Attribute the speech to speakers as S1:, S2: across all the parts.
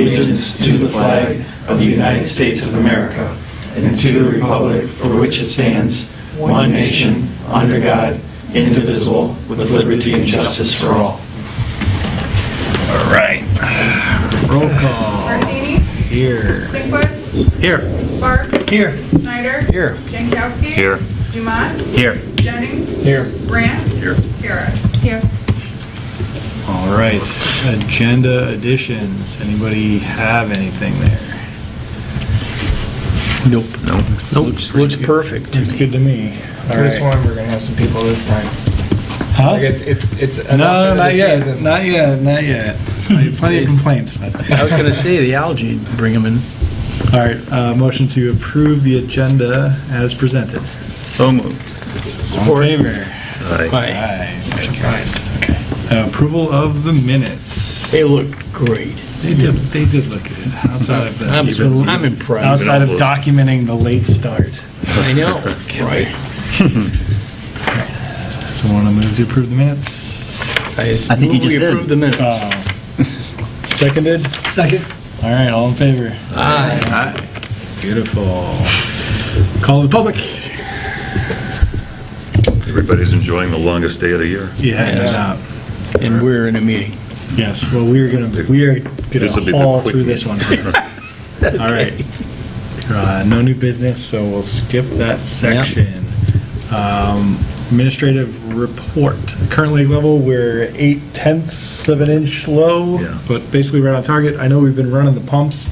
S1: allegiance to the flag of the United States of America and to the republic for which it stands, one nation, under God, indivisible, with liberty and justice for all.
S2: All right. Roll call.
S3: Martini?
S2: Here.
S3: Sinkwood?
S2: Here.
S3: Sparks?
S2: Here.
S3: Snyder?
S2: Here.
S3: Jankowski?
S4: Here.
S3: Dumont?
S2: Here.
S3: Jennings?
S2: Here.
S3: Brandt?
S4: Here.
S3: Harris? Here.
S2: All right. Agenda additions. Anybody have anything there?
S5: Nope. Looks
S2: good.
S5: perfect.
S2: Looks good to me. All
S6: This
S2: right.
S6: one we're gonna have some people this time.
S2: Huh?
S6: Like it's
S2: No,
S6: enough
S2: not
S6: for
S2: yet.
S6: the season.
S2: Not yet. Not yet. Plenty of complaints. But.
S5: I was going to say the algae, bring them in.
S2: All right. Motion to approve the agenda as presented.
S4: So moved.
S2: All in favor?
S4: Aye.
S2: Aye. Motion carries. Okay. Approval of the minutes.
S5: They look great.
S2: They did look good. Outside of the,
S5: I'm impressed.
S2: outside of documenting the late start.
S5: I know. Right.
S2: Someone want to move to approve the minutes?
S5: I
S4: think you just did.
S5: approved the minutes.
S2: Seconded?
S5: Second.
S2: All right, all in favor?
S5: Aye.
S2: Beautiful. Call of the public.
S4: Everybody's enjoying the longest day of the year.
S2: Yeah.
S5: Yes. And we're in a meeting.
S2: Yes, well, we are
S4: This will be
S2: gonna
S4: the
S2: haul
S4: quick
S2: through this one. All right. No new business, so we'll skip that section. Administrative report. Current lake level, we're 0.8 of an inch low,
S4: Yeah.
S2: but basically right on target. I know we've been running the pumps.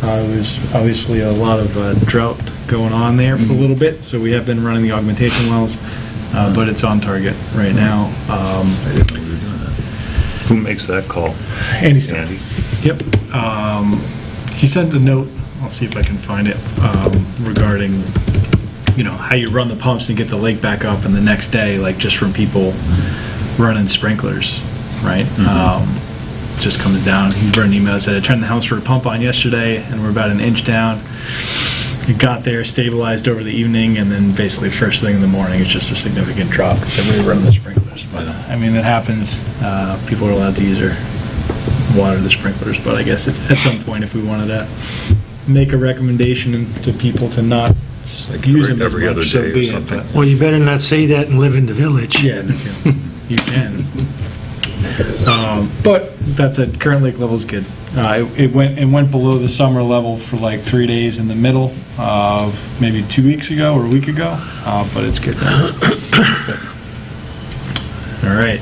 S2: There's obviously a lot of drought going on there for a little bit, so we have been running the augmentation wells, but it's on target right now.
S4: I didn't know we were doing that. Who makes that call?
S2: Andy Stein.
S4: Andy?
S2: Yep. He sent a note, I'll see if I can find it, regarding, how you run the pumps and get the lake back up, and the next day, like just from people running sprinklers, right? Just comes down. He wrote an email, said, I turned the house for a pump on yesterday, and we're about an inch down. It got there, stabilized over the evening, and then basically first thing in the morning, it's just a significant drop. So we run the sprinklers. But, it happens. People are allowed to use their water the sprinklers, but I guess at some point, if we wanted to make a recommendation to people to not
S4: Like
S2: use them as
S4: every other
S2: much, so
S4: day or
S2: be it.
S4: something.
S2: But,
S7: Well, you better not say that and live in the village.
S2: yeah, you can. But that said, current lake level is good. It went below the summer level for like 3 days in the middle of maybe 2 weeks ago or a week ago, but it's good now. All right.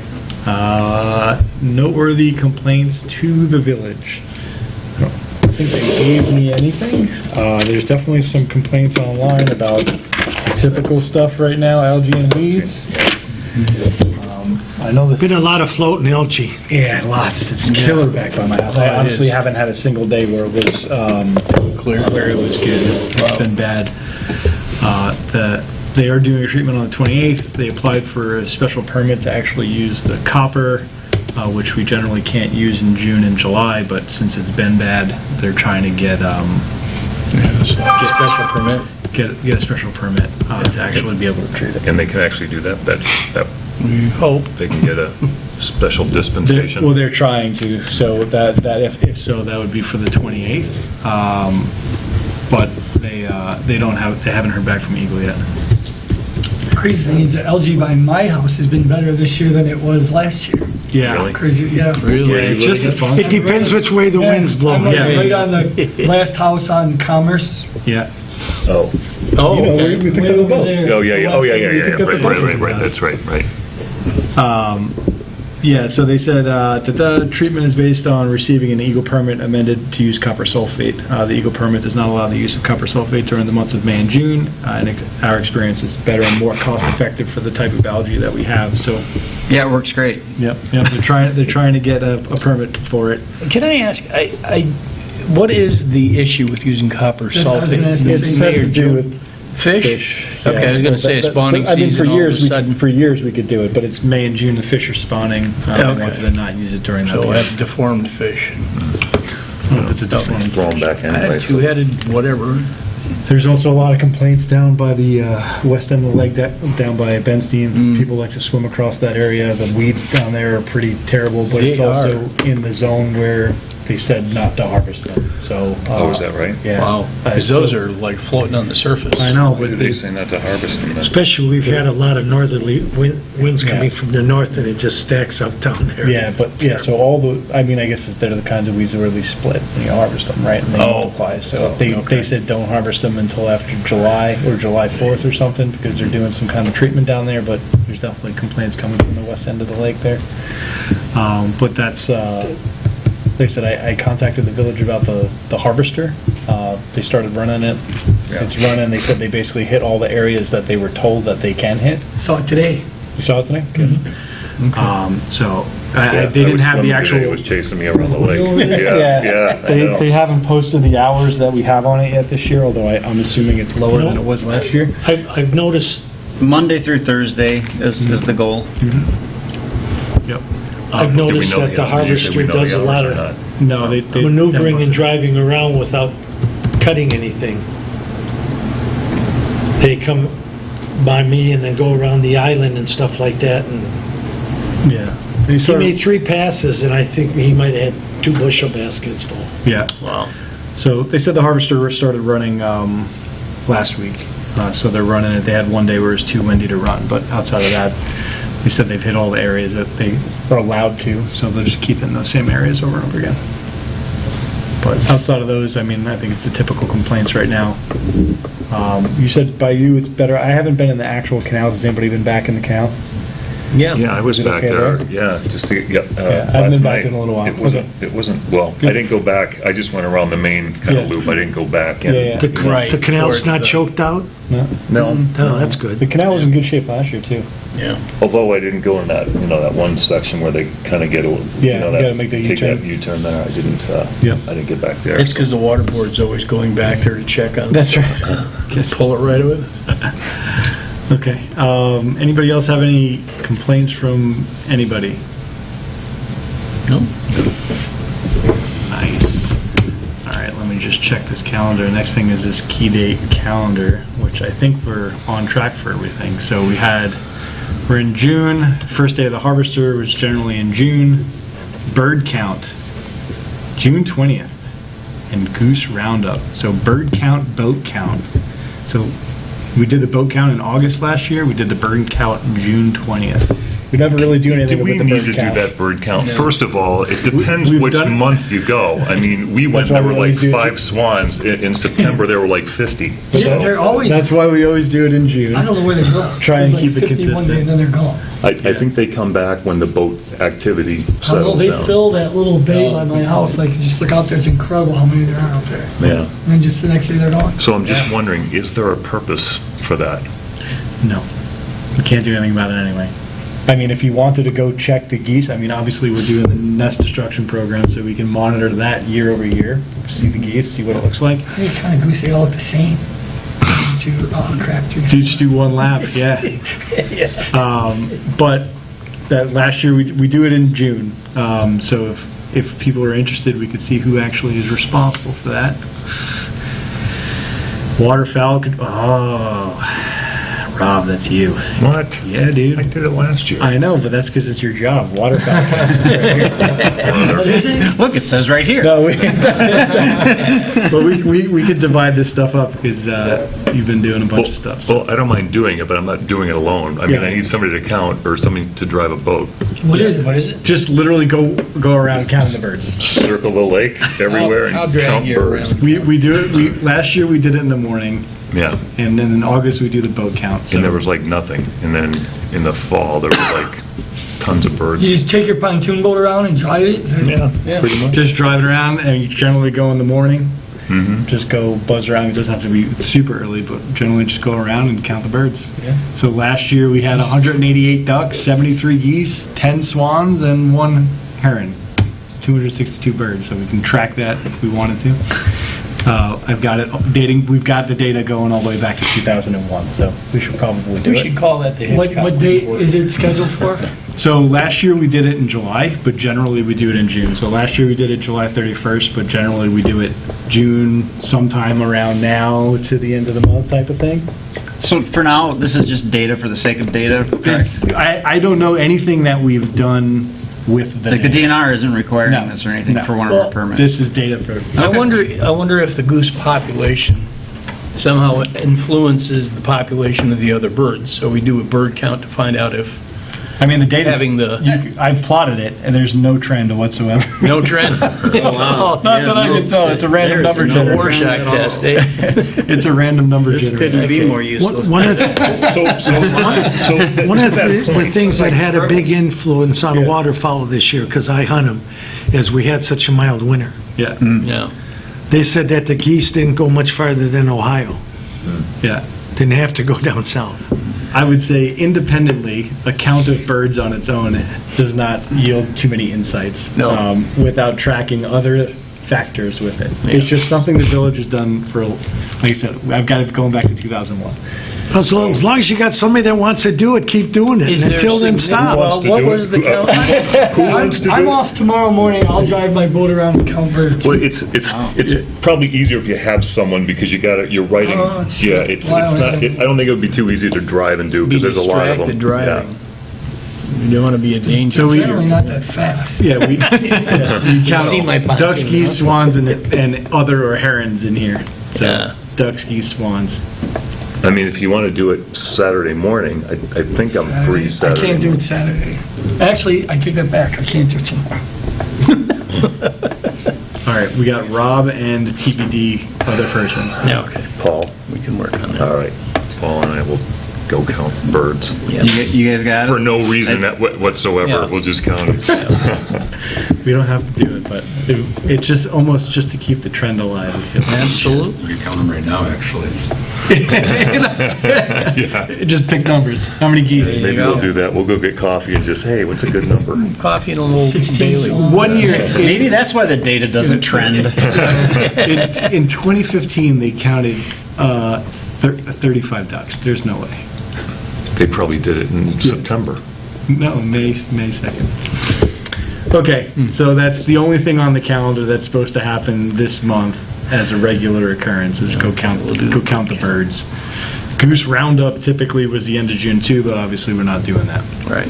S2: Noteworthy complaints to the village. I don't think they gave me anything. There's definitely some complaints online about typical stuff right now, algae and weeds. I know this.
S7: Been a lot of floating algae.
S2: Yeah, lots. It's killer back by my house. I honestly haven't had a single day where it was clear, where it was good. It's been bad. They are doing a treatment on the 28th. They applied for a special permit to actually use the copper, which we generally can't use in June and July, but since it's been bad, they're trying to get
S5: Special permit.
S2: get a special permit to actually be able to treat it.
S4: And they can actually do that? That
S5: Hope.
S4: they can get a special dispensation?
S2: Well, they're trying to, so that if so, that would be for the 28th. But they haven't heard back from Eagle yet.
S8: Crazy thing is the algae by my house has been better this year than it was last year.
S2: Yeah.
S4: Really?
S8: Crazy, yeah.
S5: Really?
S2: Yeah, it's just a fun.
S7: It depends which way the wind's
S8: I'm
S7: blowing.
S8: like
S2: Yeah.
S8: right on the last house on Commerce.
S2: Yeah.
S4: Oh.
S5: Oh, okay.
S2: We picked up the boat.
S4: Oh, yeah. Oh, yeah.
S2: picked up the boat from his
S4: Right.
S2: house.
S4: That's right.
S2: Yeah, so they said that the treatment is based on receiving an Eagle permit amended to use copper sulfate. The Eagle permit does not allow the use of copper sulfate during the months of May and June. And our experience is better and more cost-effective for the type of algae that we have. So,
S9: Yeah, it works great.
S2: yep, they're trying to get a permit for it.
S5: Can I ask, what is the issue with using copper
S8: I was gonna ask
S5: sulfate?
S8: the
S5: It's
S8: same
S5: May or
S2: has to do
S5: June?
S2: with
S5: Fish?
S2: yeah.
S5: Okay, I was going to say a spawning
S2: So,
S5: season
S2: for
S5: all of a
S2: years,
S5: sudden.
S2: for years we could do it, but it's May and June, the fish are spawning. They wanted to not use it during that
S5: So
S2: period.
S5: have deformed fish.
S2: It's a tough one.
S4: Throw them back
S5: I
S4: anyway.
S5: had two-headed whatever.
S2: There's also a lot of complaints down by the west end of the lake, down by Benstein. People like to swim across that area. The weeds down there are pretty terrible, but it's
S5: They
S2: also in the zone where they said not to harvest them, so.
S4: Oh, is that right?
S2: Yeah.
S5: Wow, because those are like floating on the surface.
S2: I know,
S4: Why
S2: but
S4: do they say not to harvest them then?
S7: Especially, we've had a lot of northerly winds coming
S2: Yeah.
S7: from the north, and it just stacks up down there.
S2: Yeah, but, yeah, so all the, I mean, I guess they're the kinds of weeds that really split when you harvest them, right? And they
S5: Oh.
S2: multiply, so they
S5: okay.
S2: said don't harvest them until after July or July 4th or something, because they're doing some kind of treatment down there, but there's definitely complaints coming from the west end of the lake there. But that's, like I said, I contacted the village about the harvester. They started running it.
S4: Yeah.
S2: It's running, they said they basically hit all the areas that they were told that they can hit.
S8: Saw it today.
S2: You saw it today? Good. So,
S4: Yeah,
S2: they didn't have the
S4: It
S2: actual,
S4: was chasing me around the lake.
S2: Yeah.
S4: Yeah, I
S2: they
S4: know.
S2: haven't posted the hours that we have on it yet this year, although I'm assuming it's lower than it was last year.
S7: I've noticed,
S5: Monday through Thursday is the goal.
S2: Yep.
S7: I've
S4: Do we
S7: noticed
S4: know
S7: that the
S4: usually we
S7: harvester
S4: know
S7: does
S4: the
S7: a lot
S4: hours or
S7: of
S4: not?
S2: No, they.
S7: maneuvering and driving around without cutting anything. They come by me and then go around the island and stuff like that, and
S2: Yeah. They
S7: he
S2: sort of-
S7: made 3 passes, and I think he might have had 2 bushel baskets full.
S2: Yeah.
S5: Wow.
S2: So they said the harvester started running last week. So they're running it. They had one day where it was too windy to run, but outside of that, they said they've hit all the areas that they are allowed to, so they'll just keep in those same areas over and over again. But outside of those, I mean, I think it's the typical complaints right now. You said by you it's better. I haven't been in the actual canal. Has anybody been back in the canal?
S4: Yeah, I was
S2: Is it
S4: back
S2: okay
S4: there,
S2: there?
S4: yeah, just to get,
S2: I haven't been
S4: last
S2: back
S4: night.
S2: in a little while.
S4: It wasn't, well, I didn't go back, I just went around the main kind of
S2: Yeah.
S4: loop, I didn't go back in.
S2: Yeah, yeah.
S7: The
S5: Right,
S7: the canal's
S5: towards
S7: not
S5: the-
S7: choked out?
S2: No.
S4: No,
S7: No, that's
S2: The
S7: good.
S2: canal was in good shape last year too.
S5: Yeah.
S4: although I didn't go in that, that one section where they kind of get,
S2: Yeah, you gotta make the
S4: take that
S2: U-turn.
S4: U-turn there, I
S2: Yep.
S4: didn't get back there.
S5: It's because the water board's always going back there to check on
S2: That's
S5: stuff. Just pull it right away.
S2: Okay. Anybody else have any complaints from anybody?
S5: No?
S2: Nice. All right, let me just check this calendar. Next thing is this key date calendar, which I think we're on track for everything. So we're in June. First day of the harvester was generally in June. Bird count, June 20th, and goose roundup. So bird count, boat count. So we did the boat count in August last year. We did the bird count June 20th. We never really do anything
S4: Do we
S2: with the
S4: need
S2: bird
S4: to do
S2: count.
S4: that bird count? First of all, it depends
S2: we've
S4: which
S2: done it.
S4: month you go. I mean, we went,
S2: That's why
S4: there
S2: we
S4: were like
S2: always do it.
S4: 5 swans. In September, there were like 50.
S8: Yeah, they're always,
S2: That's why we always do it in June.
S8: I don't know where they go.
S2: Try and
S8: There's
S2: keep it
S8: like 50 one day
S2: consistent.
S8: and then they're gone.
S4: I think they come back when the boat activity
S8: I don't know,
S4: settles
S8: they
S4: down.
S8: fill that little bay by my house, like, just look out there, it's incredible how many there are out there.
S4: Yeah.
S8: And then just the next day they're gone.
S4: So I'm just wondering, is there a purpose for that?
S2: No. We can't do anything about it anyway. I mean, if you wanted to go check the geese, I mean, obviously we're doing the nest destruction program, so we can monitor that year over year, see the geese, see what it looks like.
S8: I think kind of goose, they all look the same. Crap,
S2: If you just do one lap, yeah. But that last year, we do it in June. So if people are interested, we could see who actually is responsible for that. Waterfowl could, Rob, that's you.
S4: What?
S2: Yeah,
S4: I
S2: dude.
S4: did it last year.
S2: I know, but that's because it's your job. Waterfowl.
S8: What is it?
S5: Look, it says right here.
S2: No, but we could divide this stuff up because you've been doing a bunch of stuff. So.
S4: Well, I don't mind doing it, but I'm not doing it alone. I mean,
S2: Yeah.
S4: I need somebody to count or somebody to drive a boat.
S8: What is it? What is it?
S2: Just literally go around counting the birds.
S4: Circle the lake everywhere
S5: I'll
S4: and
S5: drag
S4: count
S5: you
S4: birds.
S5: around.
S2: We do it. Last year we did it in the morning,
S4: Yeah.
S2: and then in August we do the boat count. So
S4: And there was like nothing. And then in the fall, there was like tons of birds.
S8: You just take your pontoon boat around and drive it? Is that-
S4: Yeah, pretty much.
S2: just drive it around, and you generally go in the morning.
S4: Mhm.
S2: Just go buzz around. It doesn't have to be super early, but generally just go around and count the birds.
S5: Yeah.
S2: So last year we had 188 ducks, 73 geese, 10 swans, and 1 heron. 262 birds. So we can track that if we wanted to. I've got it dating. We've got the data going all the way back to 2001. So we should probably do
S5: We
S2: it.
S5: should call that the Hitchcock.
S8: What date
S5: report.
S8: is it scheduled for?
S2: So last year we did it in July, but generally we do it in June. So last year we did it July 31st, but generally we do it June sometime around now to the end of the month type of thing.
S5: So for now, this is just data for the sake of data, correct?
S2: I don't know anything that we've done with the
S9: Like the
S2: name.
S9: DNR isn't requiring
S2: No,
S9: this or anything
S2: no.
S9: for one of
S5: Well,
S9: our permits.
S2: This is data for.
S5: I wonder if the goose population somehow influences the population of the other birds. So we do a bird count to find out if
S2: I mean, the data.
S5: having the-
S2: I've plotted it, and there's no trend whatsoever.
S5: no trend. It's all-
S2: Not that I can tell. It's a random number
S5: It's a
S2: generator.
S5: Rorschach test, eh?
S2: It's a random number generator.
S9: be more useful.
S7: One of the One of the things that had a big influence on waterfowl this year, because I hunt them, is we had such a mild winter.
S2: Yeah,
S5: Yeah.
S7: They said that the geese didn't go much farther than Ohio,
S2: yeah.
S7: didn't have to go down south.
S2: I would say independently, a count of birds on its own does not yield too many insights.
S5: No.
S2: Without tracking other factors with it. It's just something the village has done for, like I said, I've got it going back to 2001.
S7: As long as you got somebody that wants to do it, keep doing it.
S5: Is there
S7: Until then, stop.
S5: Well, what was the count?
S8: I'm off tomorrow morning. I'll drive my boat around and count birds.
S4: Well, it's probably easier if you have someone because you're writing.
S8: Oh, it's true.
S4: Yeah, it's
S8: Well,
S4: not.
S8: I
S4: I don't think it would be too easy to drive and do
S5: Be
S4: because there's a lot of them.
S5: distracted driving.
S4: Yeah.
S5: You don't want to be a danger.
S2: So we,
S8: Generally not that fast.
S2: yeah, we count
S5: seen my pontoon,
S2: ducks, geese,
S5: huh?
S2: swans, and other or herons in here. So
S5: Yeah.
S2: ducks, geese, swans.
S4: I mean, if you want to do it Saturday morning, I think I'm free
S8: I
S4: Saturday.
S8: can't do it Saturday. Actually, I take that back. I can't do it tomorrow.
S2: All right, we got Rob and TPD other person.
S5: Yeah, okay.
S4: Paul.
S5: We can work on that.
S4: All right. Paul and I will go count birds
S5: Yeah.
S9: You guys got it?
S4: for no reason whatsoever.
S5: Yeah.
S4: We'll just count it.
S2: We don't have to do it, but it's just almost just to keep the trend alive. I feel.
S5: Absolutely.
S10: You count them right now, actually.
S4: Yeah.
S2: Just pick numbers. How many geese?
S4: Maybe we'll do that. We'll go get coffee and just, hey, what's a good number?
S5: Coffee and a little
S8: 16
S5: Bailey.
S8: songs.
S2: 1 year.
S9: Maybe that's why the data doesn't trend.
S2: In 2015, they counted 35 ducks. There's no way.
S4: They probably did it in September.
S2: No, May 2nd. Okay, so that's the only thing on the calendar that's supposed to happen this month as a regular occurrence is go count the birds. Goose roundup typically was the end of June too, but obviously we're not doing that.
S5: Right.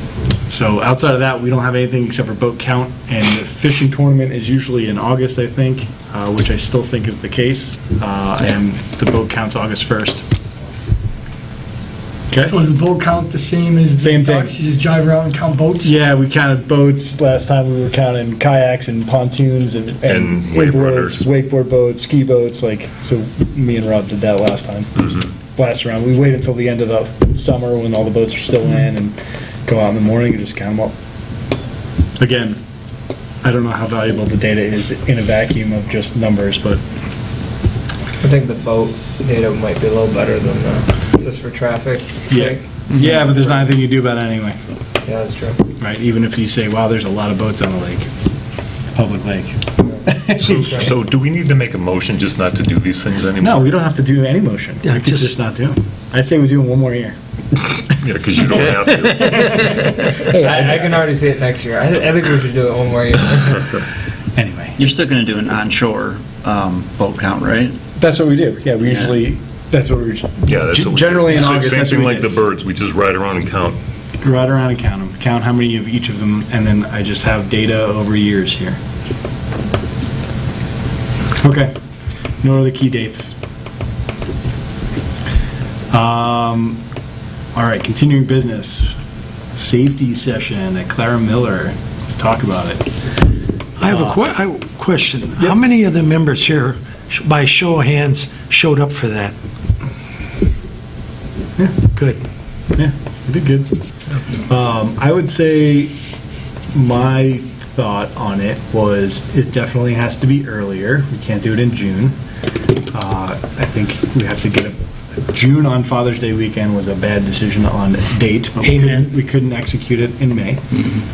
S2: So outside of that, we don't have anything except for boat count, and the fishing tournament is usually in August, I think, which I still think is the case, and the boat count's August 1st. Okay.
S8: So is the boat count the same as the
S2: Same thing.
S8: ducks? You just drive around and count boats?
S2: Yeah, we counted boats. Last time we were counting kayaks and pontoons and
S4: And wave
S2: boards,
S4: runners.
S2: wakeboard boats, ski boats. So me and Rob did that last time. Last round. We wait until the end of the summer when all the boats are still in and go out in the morning and just count them up. Again, I don't know how valuable the data is in a vacuum of just numbers, but
S6: I think the boat data might be a little better than just for traffic. sake.
S2: yeah, but there's not anything you do about it anyway,
S6: Yeah, that's true.
S2: right? Even if you say, wow, there's a lot of boats on the lake, public lake.
S4: So do we need to make a motion just not to do these things anymore?
S2: No, we don't have to do any motion.
S7: Yeah,
S2: We could
S7: just-
S2: just not do them. I say we do them one more year.
S4: Yeah, because you don't have to.
S6: I can already see it next year. I think we should do it one more year.
S2: Anyway,
S9: You're still going to do an onshore boat count, right?
S2: that's what we do. Yeah, we usually, that's what we
S4: Yeah, that's what we
S2: generally
S4: do.
S2: in
S4: Same
S2: August, that's
S4: thing
S2: what we
S4: like the
S2: do.
S4: birds. We just ride around and count.
S2: Ride around and count them, count how many of each of them, and then I just have data over years here. Okay, no other key dates. All right, continuing business, safety session at Clara Miller. Let's talk about it.
S7: I have a question. How many of the members here, by show of hands, showed up for that?
S2: Yeah.
S7: Good.
S2: Yeah, you did good. I would say my thought on it was it definitely has to be earlier. We can't do it in June. I think we have to get June on Father's Day weekend was a bad decision on date, but
S7: Amen.
S2: we couldn't execute it in May.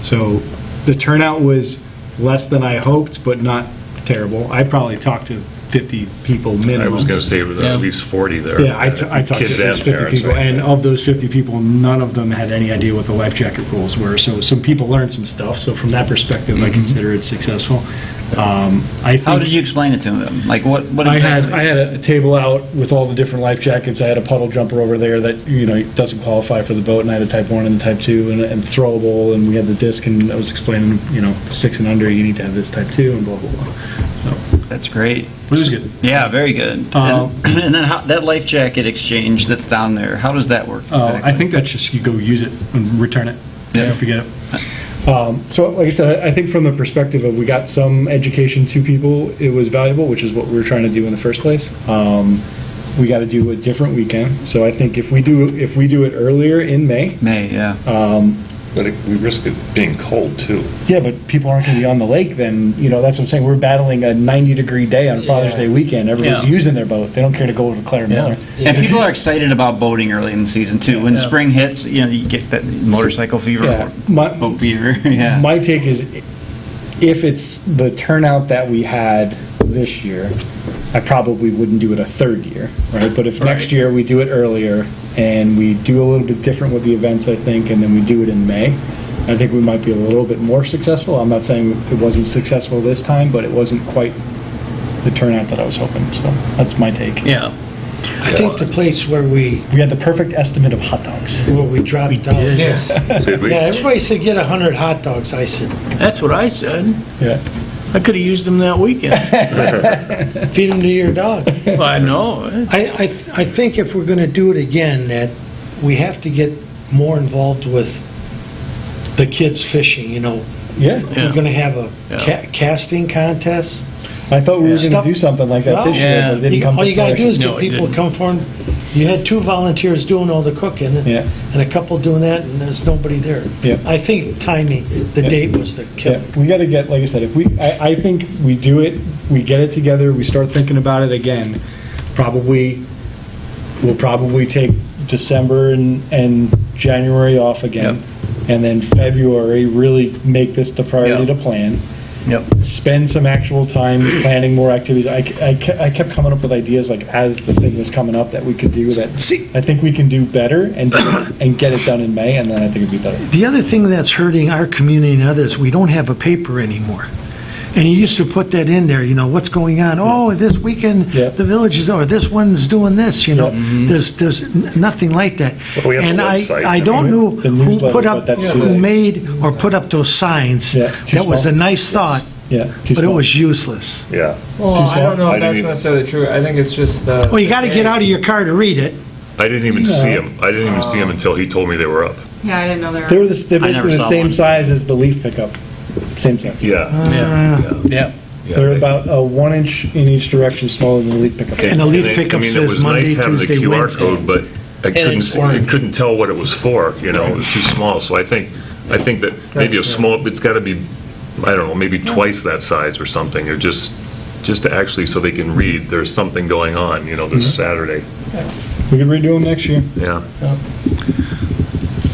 S2: So the turnout was less than I hoped, but not terrible. I probably talked to 50 people minimum.
S4: I was going to say with
S5: Yeah.
S4: at least 40 there.
S2: Yeah, I talked to
S4: Kids
S2: those
S4: and
S2: 50
S4: parents,
S2: people,
S4: right?
S2: and of those 50 people, none of them had any idea what the life jacket rules were. So some people learned some stuff. So from that perspective, I consider it successful. I
S9: How
S2: think
S9: did you explain it to them? Like, what
S2: I
S9: exactly?
S2: had a table out with all the different life jackets. I had a puddle jumper over there that, doesn't qualify for the boat, and I had a Type 1 and a Type 2 and throwable, and we had the disc, and I was explaining, 6 and under, you need to have this Type 2, and blah, blah, blah. So,
S9: That's great.
S2: it was good.
S9: Yeah, very good. And then that life jacket exchange that's down there, how does that work exactly?
S2: I think that's just, you go use it and return it.
S9: Yeah.
S2: Never forget it. So, like I said, I think from the perspective of we got some education to people, it was valuable, which is what we were trying to do in the first place. We got to do a different weekend. So I think if we do it earlier in May,
S9: Yeah.
S4: But we risk it being cold, too.
S2: yeah, but people aren't going to be on the lake then. That's what I'm saying. We're battling a 90-degree day on Father's Day weekend. Everybody's
S5: Yeah.
S2: using their boat. They don't care to go to Clare Miller.
S9: And people are excited about boating early in the season, too. When spring hits, you get that motorcycle fever,
S2: Yeah.
S9: or boat fever. Yeah.
S2: My take is, if it's the turnout that we had this year, I probably wouldn't do it a third year, right? But if next year we do it earlier and we do a little bit different with the events, I think, and then we do it in May, I think we might be a little bit more successful. I'm not saying it wasn't successful this time, but it wasn't quite the turnout that I was hoping, so that's my take.
S5: Yeah.
S7: I think the place where we
S2: We had the perfect estimate of hot dogs.
S7: dropped down.
S6: Yes.
S4: Did we?
S7: Yeah, everybody said get 100 hot dogs. I said,
S5: That's what I said.
S2: Yeah.
S5: I could have used them that weekend.
S7: feed them to your dog.
S5: Well, I know.
S7: I think if we're going to do it again, that we have to get more involved with the kids fishing,
S2: Yeah.
S7: We're going to have a casting contest.
S2: I thought we were going to
S7: Stuff-
S2: do something like that this year,
S5: Yeah.
S2: but it didn't come to
S7: All you got to do is
S5: No,
S7: get
S5: it
S7: people to
S5: didn't.
S7: come forward. You had 2 volunteers doing all the cooking,
S2: Yeah.
S7: and a couple doing that, and there's nobody there.
S2: Yeah.
S7: I think timing, the date was the
S2: Yeah,
S7: killer.
S2: we got to get, like I said, I think we do it, we get it together, we start thinking about it again, we'll probably take December and January off again, and then February, really make this the priority to plan.
S5: Yep.
S2: Spend some actual time planning more activities. I kept coming up with ideas, like, as the thing was coming up, that we could do that. I think we can do better and get it done in May, and then I think it'd be better.
S7: The other thing that's hurting our community and others, we don't have a paper anymore. And you used to put that in there, what's going on? Oh, this weekend,
S2: Yeah.
S7: the village is, or this one's doing this, There's nothing like that.
S4: Well, we have the
S7: And
S4: website.
S7: I don't know
S2: The
S7: who
S2: newsletter,
S7: put
S2: but
S7: up,
S2: that's too
S7: who
S2: late.
S7: made or put up those signs.
S2: Yeah, too
S7: That was
S2: small.
S7: a nice thought,
S2: Yeah. too
S7: but it
S2: small.
S7: was useless.
S4: Yeah.
S6: Well,
S2: Too
S6: I don't know
S4: small? I
S6: if that's
S4: didn't even-
S6: necessarily true. I think it's just the.
S7: Well, you got to get out of your car to read it.
S4: I didn't even see him. I didn't even see him until he told me they were up.
S3: Yeah, I didn't know there
S2: They
S3: were.
S2: were they're
S9: I never
S2: basically the
S9: saw
S2: same
S9: one.
S2: size as the leaf pickup. Same size.
S4: Yeah.
S5: Yeah.
S4: Yeah.
S2: They're about 1 inch in each direction smaller than the leaf pickup.
S7: And the leaf
S4: it-
S7: pickup
S4: I mean,
S7: says
S4: it was
S7: Monday,
S4: nice having the
S7: Tuesday,
S4: QR
S7: Wednesday.
S4: code, but I
S5: it's
S4: couldn't tell what it was for, It was too small. So I think that maybe a small, it's got to be, I don't know, maybe twice that size or something, or just to actually, so they can read, there's something going on, this Saturday.
S2: We could redo them next year.
S4: Yeah.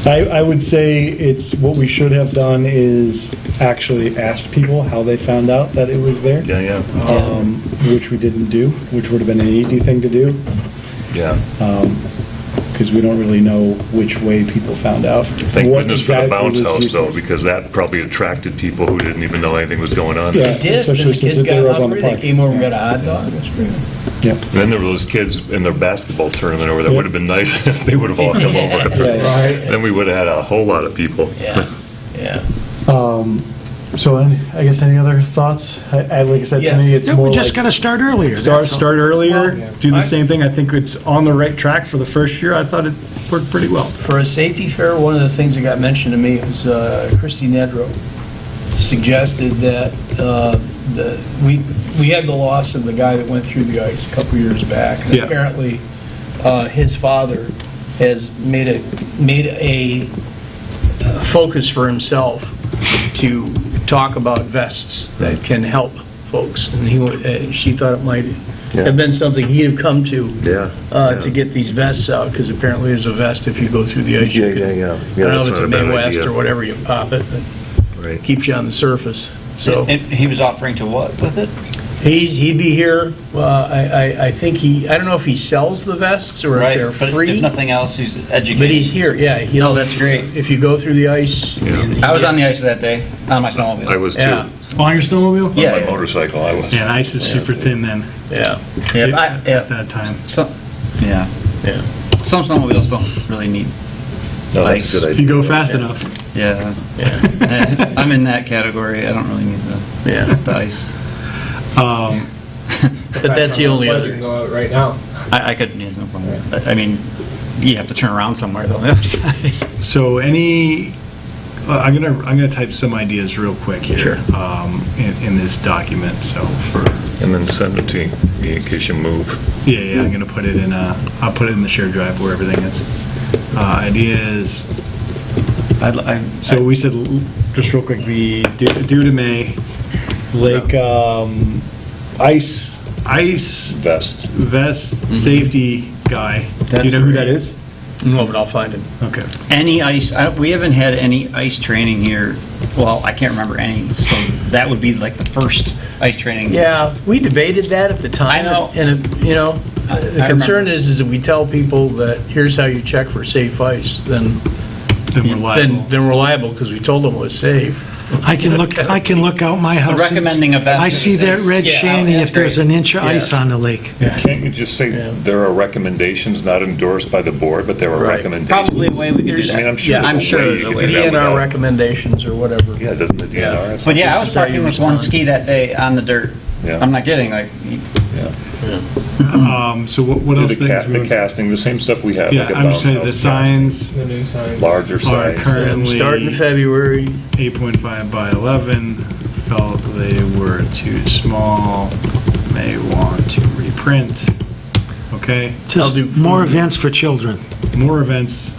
S2: I would say it's, what we should have done is actually asked people how they found out that it was there,
S4: Yeah,
S2: which we didn't do, which would have been an easy thing to do,
S4: yeah.
S2: because we don't really know which way people found out.
S4: Thank
S2: What
S4: goodness for the
S2: exactly
S4: bounce
S2: was
S4: house, though,
S2: useless.
S4: because that probably attracted people who didn't even know anything was going on.
S2: Yeah.
S5: They did, and
S2: Especially
S5: the
S2: since
S5: kids
S2: they were
S5: got
S2: up on the
S5: hungry, they
S2: park.
S5: came over and got a hot dog. That's pretty good.
S2: Yep.
S4: And then there were those kids in their basketball tournament over there. Would have been nice if they would have all come over after.
S2: Yeah, yeah.
S4: Then we would have had a whole lot of people.
S5: Yeah.
S2: So I guess any other thoughts? Like I said, to me, it's
S7: Yeah,
S2: more
S7: we just
S2: like
S7: got to start earlier.
S2: start
S7: that's all.
S2: earlier,
S5: Well,
S2: do the same thing. I think it's on the right track for the first year. I thought it worked pretty well.
S5: For a safety fair, one of the things that got mentioned to me was Christy Nedrow suggested that we had the loss of the guy that went through the ice a couple years back. And
S2: Yeah.
S5: apparently, his father has made a focus for himself to talk about vests that can help folks. And she thought it might have been something he'd have come to
S4: Yeah.
S5: to get these vests out, because apparently there's a vest if you go through the ice.
S4: Yeah,
S5: you can-
S4: yeah, yeah.
S5: I
S4: Yeah,
S5: don't know if
S4: that's
S5: it's a
S4: not a bad
S5: Midwest
S4: idea.
S5: or whatever, you pop it, but
S4: Right.
S5: keeps you on the surface. So
S9: And he was offering to what with it?
S5: he'd be here. I think I don't know if he sells the vests or if they're
S9: But
S5: free.
S9: if nothing else, he's educated.
S5: But he's here, yeah.
S9: Oh, that's great.
S5: If you go through the ice.
S4: Yeah.
S9: I was on the ice that day, on my snowmobile.
S4: I was too.
S5: Yeah.
S2: On your snowmobile?
S9: Yeah.
S4: On my motorcycle, I was.
S2: Yeah, and ice is super thin then
S5: Yeah.
S2: at that time.
S9: Yeah.
S5: Yeah.
S9: Some snowmobiles don't really need
S4: No, that's a good
S2: If you
S4: idea.
S2: go fast enough.
S9: Yeah.
S5: Yeah.
S9: I'm in that category. I don't really need
S5: Yeah.
S9: the ice.
S5: But that's the only
S6: You
S5: other.
S6: can go out right now.
S9: I could, yeah, no problem. I mean, you have to turn around somewhere though, on the other side.
S2: So I'm gonna type some ideas real quick here.
S5: Sure.
S2: In this document, so for,
S4: And then send it to me in case you move.
S2: yeah, I'm gonna put it in, I'll put it in the shared drive where everything is. Ideas, so we said, just real quick, the due to May, Lake, ice vest safety guy. Do you know who that is?
S5: No, but I'll find it.
S2: Okay.
S9: Any ice, we haven't had any ice training here, well, I can't remember any, so that would be like the first ice training.
S5: Yeah, we debated that at the time.
S9: I know.
S5: And, the concern is that we tell people that here's how you check for safe ice, then
S2: Then we're liable.
S5: then we're liable because we told them it was safe.
S7: I can look out my house.
S9: recommending a vest
S7: I
S9: is
S7: see that
S9: safe.
S7: red
S9: Yeah,
S7: shanty
S9: that's
S7: if there's
S9: great.
S7: an inch of
S5: Yeah.
S7: ice on the lake.
S4: Can't you just say there are recommendations not endorsed by the board, but there are
S5: Right.
S4: recommendations?
S9: Probably a way we could do
S4: I mean,
S9: that.
S4: I'm sure
S5: Yeah,
S4: there's
S9: I'm
S4: a
S9: sure
S4: way
S9: there's
S4: you
S9: a
S4: could
S9: way.
S4: do that
S5: DNR
S4: without-
S5: recommendations or whatever.
S4: Yeah, doesn't the DNR have
S9: But
S4: something?
S9: yeah, I
S5: This
S9: was
S5: is how
S9: parking
S5: you
S9: with one
S5: respond.
S9: ski that day on the dirt.
S4: Yeah.
S9: I'm not kidding, like,
S2: So what
S4: Do
S2: else?
S4: the casting, the same stuff we have.
S2: Yeah,
S4: like a
S2: I'm just saying the
S4: bounce house
S2: signs
S6: The new signs.
S4: casting, larger
S2: are
S4: size.
S2: currently
S5: Start in February.
S2: 8.5 by 11. Felt they were too small. May want to reprint. Okay.
S7: Just
S5: do
S7: more
S5: food.
S7: events for children.
S2: More events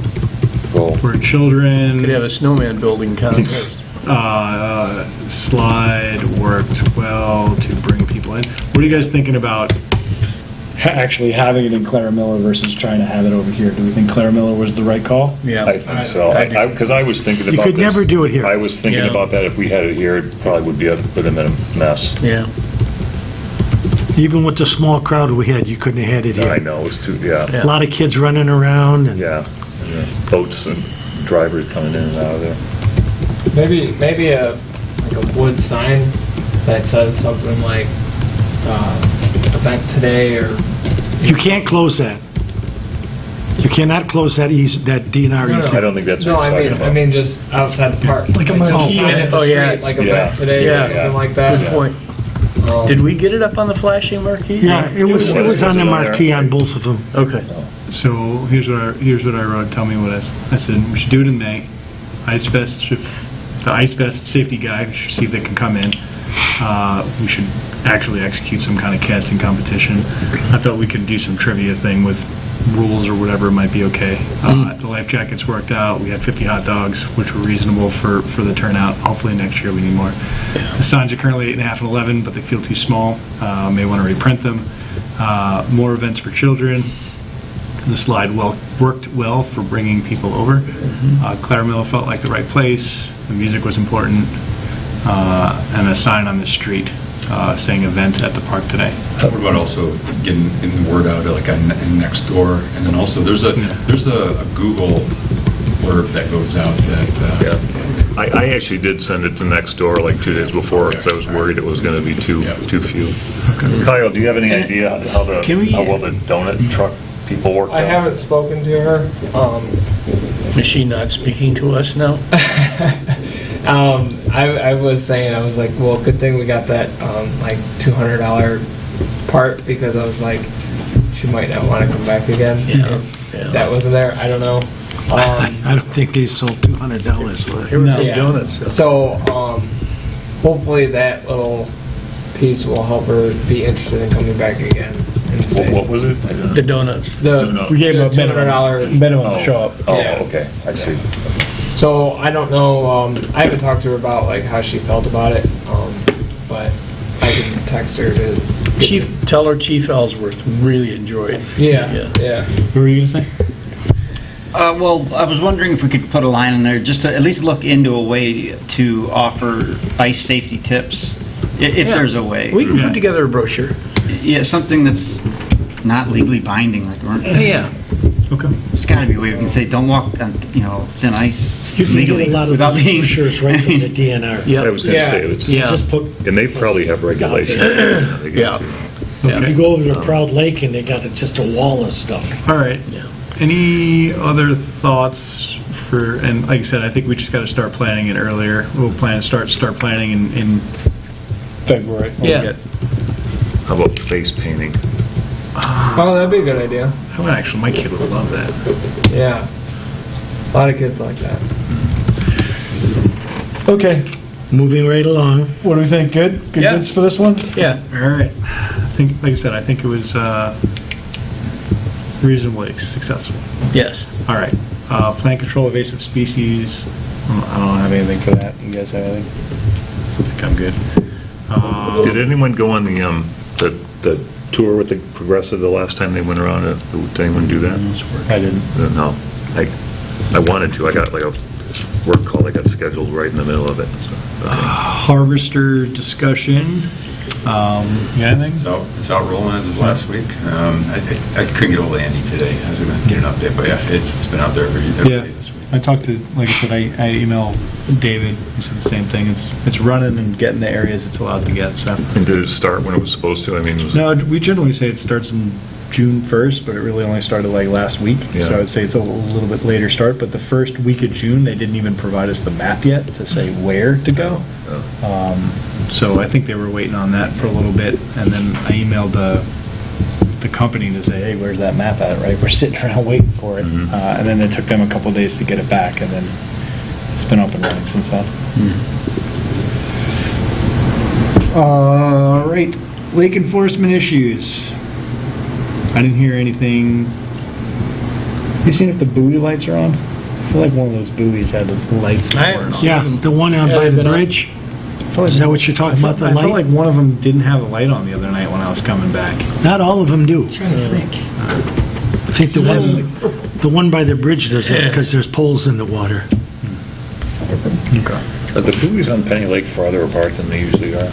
S4: Goal.
S2: for children.
S5: Could have a snowman building contest.
S2: Slide worked well to bring people in. What are you guys thinking about actually having it in Clara Miller versus trying to have it over here? Do we think Clara Miller was the right call?
S5: Yeah.
S4: I think so. Because I was thinking about
S7: You
S4: this.
S7: could never do it here.
S4: I was thinking
S5: Yeah.
S4: about that. If we had it here, it probably would be put them in a mess.
S5: Yeah.
S7: Even with the small crowd we had, you couldn't have had it
S4: I
S7: here.
S4: know, it's too, yeah.
S7: A lot of kids running around and
S4: Yeah. And the boats and drivers coming in and out of there.
S6: Maybe a wood sign that says something like event today or.
S7: you can't close that. You cannot close that DNR
S6: No, no.
S7: easement.
S4: I don't think that's
S6: No,
S4: what he's talking about.
S6: I mean just outside the park.
S8: Like a
S6: just
S8: marquee.
S6: sign it
S5: Oh, yeah.
S6: straight, like
S4: Yeah.
S6: event today
S5: Yeah.
S6: or something like that.
S5: Good point. Did we get it up on the flashing marquee?
S7: Yeah, it was on the
S4: Was it on there?
S7: marquee on both of them.
S5: Okay.
S2: So here's what I wrote. Tell me what I said. We should do it in May. The ice vest safety guy, we should see if they can come in. We should actually execute some kind of casting competition. I thought we could do some trivia thing with rules or whatever, it might be okay. The life jackets worked out. We had 50 hot dogs, which were reasonable for the turnout. Hopefully next year we need more. The signs are currently 8.5 and 11, but they feel too small. May want to reprint them. More events for children. The slide worked well for bringing people over. Clara Miller felt like the right place. The music was important. And a sign on the street saying event at the park today.
S10: What about also getting the word out, like in Nextdoor, and then also there's a Google blurb that goes out that.
S4: Yeah. I actually did send it to Nextdoor like 2 days before because I was worried it was going to be too few. Kyle, do you have any idea how well the donut truck people worked out?
S6: I haven't spoken to her.
S5: Is she not speaking to us now?
S6: I was saying, I was like, well, good thing we got that like $200 part because I was like, she might not want to come back again.
S5: Yeah,
S6: if
S5: yeah.
S6: That wasn't there. I don't know.
S7: I don't think they sold $200 worth.
S5: Here we go,
S6: Yeah.
S5: donuts.
S6: So hopefully that little piece will help her be interested in coming back again. And say,
S4: What was it?
S5: The donuts.
S2: We gave them a
S6: $200.
S2: minimum to show up.
S4: Oh,
S6: Yeah.
S4: okay, I see.
S6: So I don't know. I haven't talked to her about like how she felt about it, but I can text her to.
S5: Tell her Chief Ellsworth really enjoyed.
S6: Yeah.
S2: What were you going to say?
S9: well, I was wondering if we could put a line in there just to at least look into a way to offer ice safety tips, if there's a way.
S5: We can put together a brochure.
S9: Yeah, something that's not legally binding, like we're.
S5: Yeah.
S2: Okay.
S9: There's got to be a way we can say, don't walk on, thin ice
S7: You can
S9: legally.
S7: get a lot of
S9: without
S7: those
S9: being-
S7: brochures right from the DNR.
S4: I was going to say, it's,
S5: Yeah.
S7: Just put,
S4: and they probably have regulations.
S5: Yeah.
S7: you go over to Proud Lake and they got just a wall of stuff.
S2: All right. Any other thoughts for, and like I said, I think we just got to start planning it earlier. We'll start planning in February. when we
S5: Yeah.
S2: get-
S4: How about face painting?
S6: Oh, that'd be a good idea.
S2: Oh, actually, my kid would love that.
S6: Yeah. A lot of kids like that.
S2: Okay.
S7: Moving right along.
S2: What do we think? Good? Good
S5: Yeah.
S2: bids for this one?
S5: Yeah.
S2: All right. I think, like I said, I think it was reasonably successful.
S5: Yes.
S2: All right. Plant control invasive species. I don't have anything for that. You guys have anything? I think I'm good.
S4: Did anyone go on the tour with the Progressive the last time they went around? Did anyone do that?
S2: I didn't.
S4: No. I wanted to. I got like a work call I got scheduled right in the middle of it. So, okay.
S2: Harvester discussion. You got anything?
S10: It's out rolling as of last week. I couldn't get hold of Andy today. I was going to get an update, but yeah, it's been out there every
S2: Yeah.
S10: day this week.
S2: I talked to, like I said, I emailed David. He said the same thing. It's running and getting the areas it's allowed to get, so.
S4: And did it start when it was supposed to? I mean, was
S2: No, we generally say it starts in June 1st, but it really only started like last week.
S4: Yeah.
S2: So I'd say it's a little bit later start, but the first week of June, they didn't even provide us the map yet to say where to go. So I think they were waiting on that for a little bit, and then I emailed the company to say, hey, where's that map at, right? We're sitting around waiting for it.
S4: Mhm.
S2: And then it took them a couple days to get it back, and then it's been up and running since then. All right, lake enforcement issues. I didn't hear anything. You seen if the buoy lights are on? I feel like one of those buoys had the lights
S5: I
S2: that weren't
S5: haven't
S2: on.
S7: Yeah, the one out
S5: Yeah,
S7: by
S5: they've
S7: the
S5: been on.
S7: bridge. Is that what you're talking about, the
S2: I felt
S7: light?
S2: like one of them didn't have a light on the other night when I was coming back.
S7: Not all of them do.
S8: Trying to think.
S7: I think the one by the bridge does it because there's poles in the water.
S2: Okay.
S11: Are the buoys on Penny Lake farther apart than they usually are?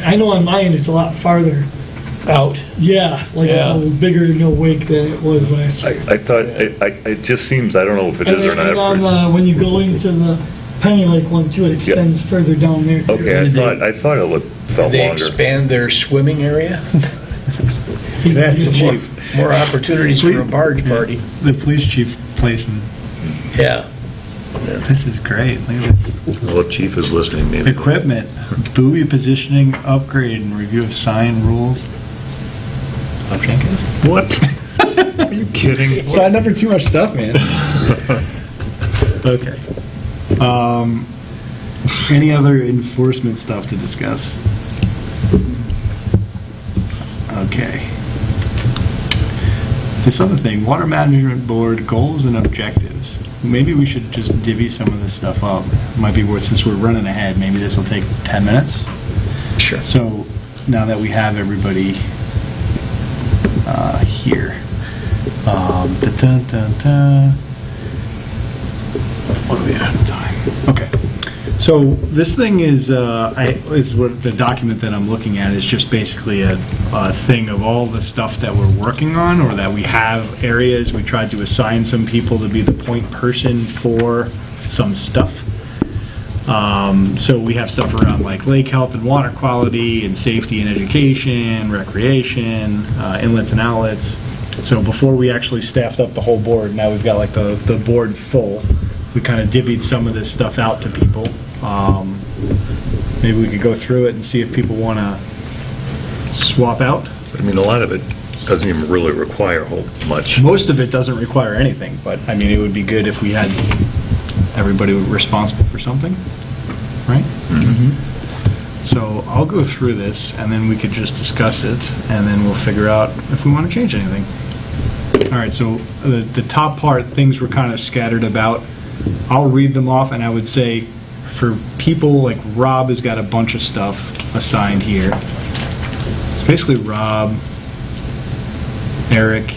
S8: I know on mine it's a lot farther.
S5: Out.
S8: Yeah, like
S5: Yeah.
S8: it's a bigger wake than it was last year.
S11: I thought, it just seems, I don't know if it
S8: And
S11: is or
S8: then and on
S11: not.
S8: when you go into the Penny Lake one too, it extends further down there too.
S11: Okay, I thought it felt
S5: They
S11: longer.
S5: expand their swimming area?
S2: That's the
S5: More-
S2: chief.
S5: More opportunities for a barge party.
S2: The police chief placing,
S5: Yeah.
S2: this is great. Look at this.
S4: well, if Chief is listening, maybe.
S2: Equipment, buoy positioning, upgrade, and review of sign rules. I'm Jenkins.
S4: What? Are you kidding?
S2: Signed up for too much stuff, man. Okay. Any other enforcement stuff to discuss? Okay. This other thing, Water Management Board goals and objectives. Maybe we should just divvy some of this stuff up. Might be worth, since we're running ahead, maybe this will take 10 minutes.
S5: Sure.
S2: So now that we have everybody here. What do we have time? Okay. So this thing is what the document that I'm looking at is just basically a thing of all the stuff that we're working on, or that we have areas. We tried to assign some people to be the point person for some stuff. So we have stuff around like lake health and water quality and safety and education, recreation, inlets and outlets. So before we actually staffed up the whole board, now we've got like the board full. We kind of divvied some of this stuff out to people. Maybe we could go through it and see if people want to swap out.
S4: I mean, a lot of it doesn't even really require a whole much.
S2: Most of it doesn't require anything, but I mean, it would be good if we had everybody responsible for something, right? So I'll go through this, and then we could just discuss it, and then we'll figure out if we want to change anything. All right, so the top part, things were kind of scattered about. I'll read them off, and I would say for people, like Rob has got a bunch of stuff assigned here. It's basically Rob, Eric.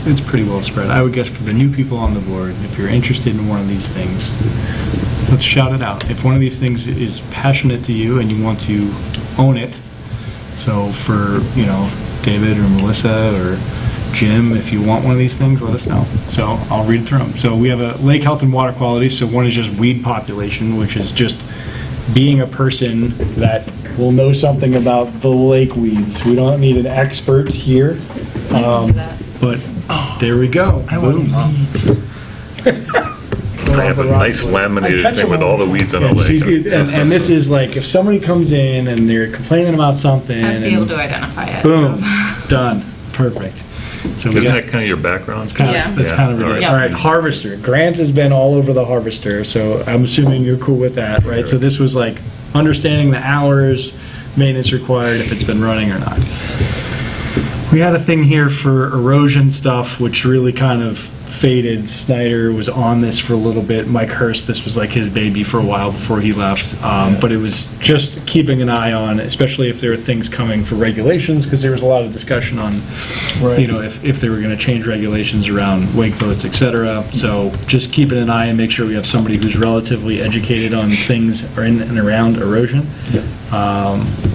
S2: It's pretty well spread. I would guess for the new people on the board, if you're interested in one of these things, let's shout it out. If one of these things is passionate to you and you want to own it, so for, David or Melissa or Jim, if you want one of these things, let us know. So I'll read through them. So we have a lake health and water quality. So one is just weed population, which is just being a person that will know something about the lake weeds. We don't need an expert here. But there we go.
S8: I want
S2: Boom.
S8: weeds.
S4: I have a nice laminated
S8: catch
S4: thing
S8: them
S4: with
S8: all
S4: all
S8: the
S4: the weeds on
S2: Yeah,
S4: the lake.
S2: and this is like, if somebody comes in and they're complaining about something,
S3: I'd be able
S2: and
S3: to identify it.
S2: boom, done, perfect. So we
S4: Isn't
S2: got,
S4: that kind of your background?
S3: Yeah.
S2: that's kind of
S4: all right.
S2: ridiculous. All right, harvester. Grant has been all over the harvester, so I'm assuming you're cool with that, right? So this was like understanding the hours, maintenance required, if it's been running or not. We had a thing here for erosion stuff, which really kind of faded. Snyder was on this for a little bit. Mike Hurst, this was like his baby for a while before he left. But it was just keeping an eye on, especially if there are things coming for regulations, because there was a lot of discussion on, you know, if they were going to change regulations around wake boats, et cetera. So just keeping an eye and make sure we have somebody who's relatively educated on things in and around erosion.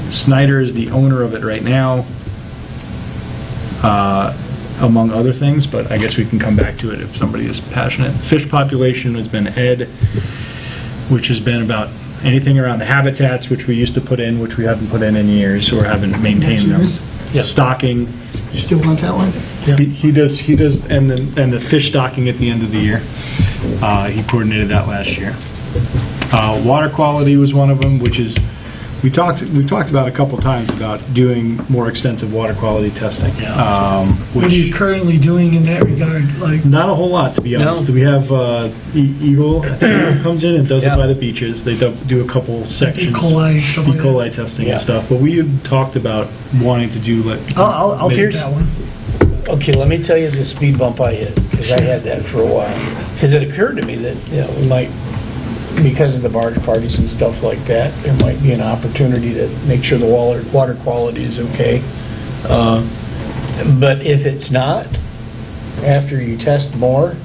S2: Snyder is the owner of it right now. Among other things, but I guess we can come back to it if somebody is passionate. Fish population has been Ed, which has been about anything around the habitats, which we used to put in, which we haven't put in years, or haven't maintained them.
S8: Yours?
S2: Stocking,
S8: You still want that one?
S2: he does, and the fish stocking at the end of the year. He coordinated that last year. Water quality was one of them, which is, we've talked about a couple times about doing more extensive water quality testing.
S8: What are you currently doing in that regard? Like,
S2: Not a whole lot, to be honest. We have Eagle I think, comes in and does it by the beaches. They do a couple sections.
S8: E. coli, stuff like
S2: E. coli testing and stuff. But we had talked about wanting to do like.
S8: I'll take that one.
S5: Okay, let me tell you the speed bump I hit, because I had that for a while. Because it occurred to me that, you know, we might, because of the barge parties and stuff like that, there might be an opportunity to make sure the water quality is okay. But if it's not, after you test more,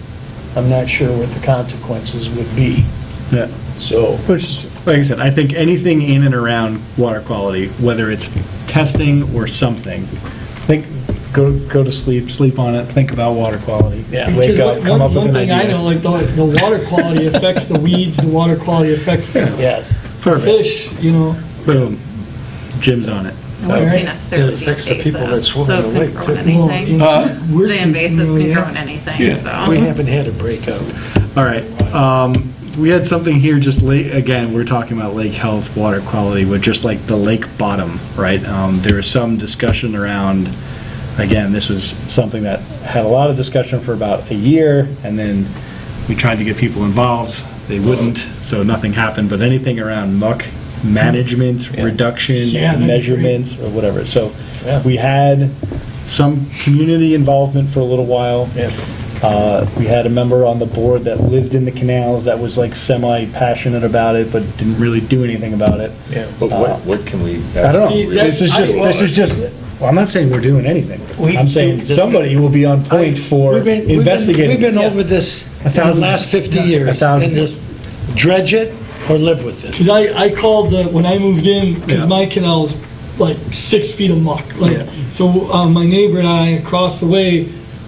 S5: I'm not sure what the consequences would be.
S2: Yeah.
S5: So,
S2: Which, like I said, I think anything in and around water quality, whether it's testing or something, go to sleep on it, think about water quality.
S5: Yeah.
S2: Wake up, come up with
S8: One
S2: an
S8: thing I
S2: idea.
S8: know, like the water quality affects the weeds, the water quality affects the
S5: yes.
S2: Perfect.
S8: fish, you know.
S2: Boom. Jim's on it.
S3: I wouldn't say
S8: Alright.
S3: necessarily
S7: It
S3: the
S7: affects the people that
S3: invasives.
S7: swim in
S3: Those
S7: the
S3: can
S7: lake,
S3: grow
S7: too.
S3: in
S8: Well,
S3: anything.
S8: in worst
S3: The
S8: case
S3: invasives
S8: scenario,
S3: can
S8: yeah.
S3: grow in anything, so.
S7: We haven't had a breakout.
S2: All right. We had something here just late, again, we're talking about lake health, water quality, with just like the lake bottom, right? There was some discussion around, again, this was something that had a lot of discussion for about a year, and then we tried to get people involved. They wouldn't, so nothing happened, but anything around muck management, reduction,
S8: Yeah, that'd be
S2: measurements, or whatever. So
S5: Yeah.
S2: we had some community involvement for a little while.
S5: Yeah.
S2: We had a member on the board that lived in the canals that was like semi-passionate about it, but didn't really do anything about it.
S5: Yeah.
S11: But what can we?
S2: I don't
S8: See,
S2: know.
S8: that's-
S2: This is just, well, I'm not saying we're doing anything. I'm saying somebody will be on point for investigating.
S7: We've been over this in the
S2: 1,000
S7: last 50 years.
S2: 1,000
S7: And just dredge it or live with it.
S8: Because I called when I moved in, because
S2: Yeah.
S8: my canal is like 6 feet of muck. Like,
S2: Yeah.
S8: so my neighbor and I across the way,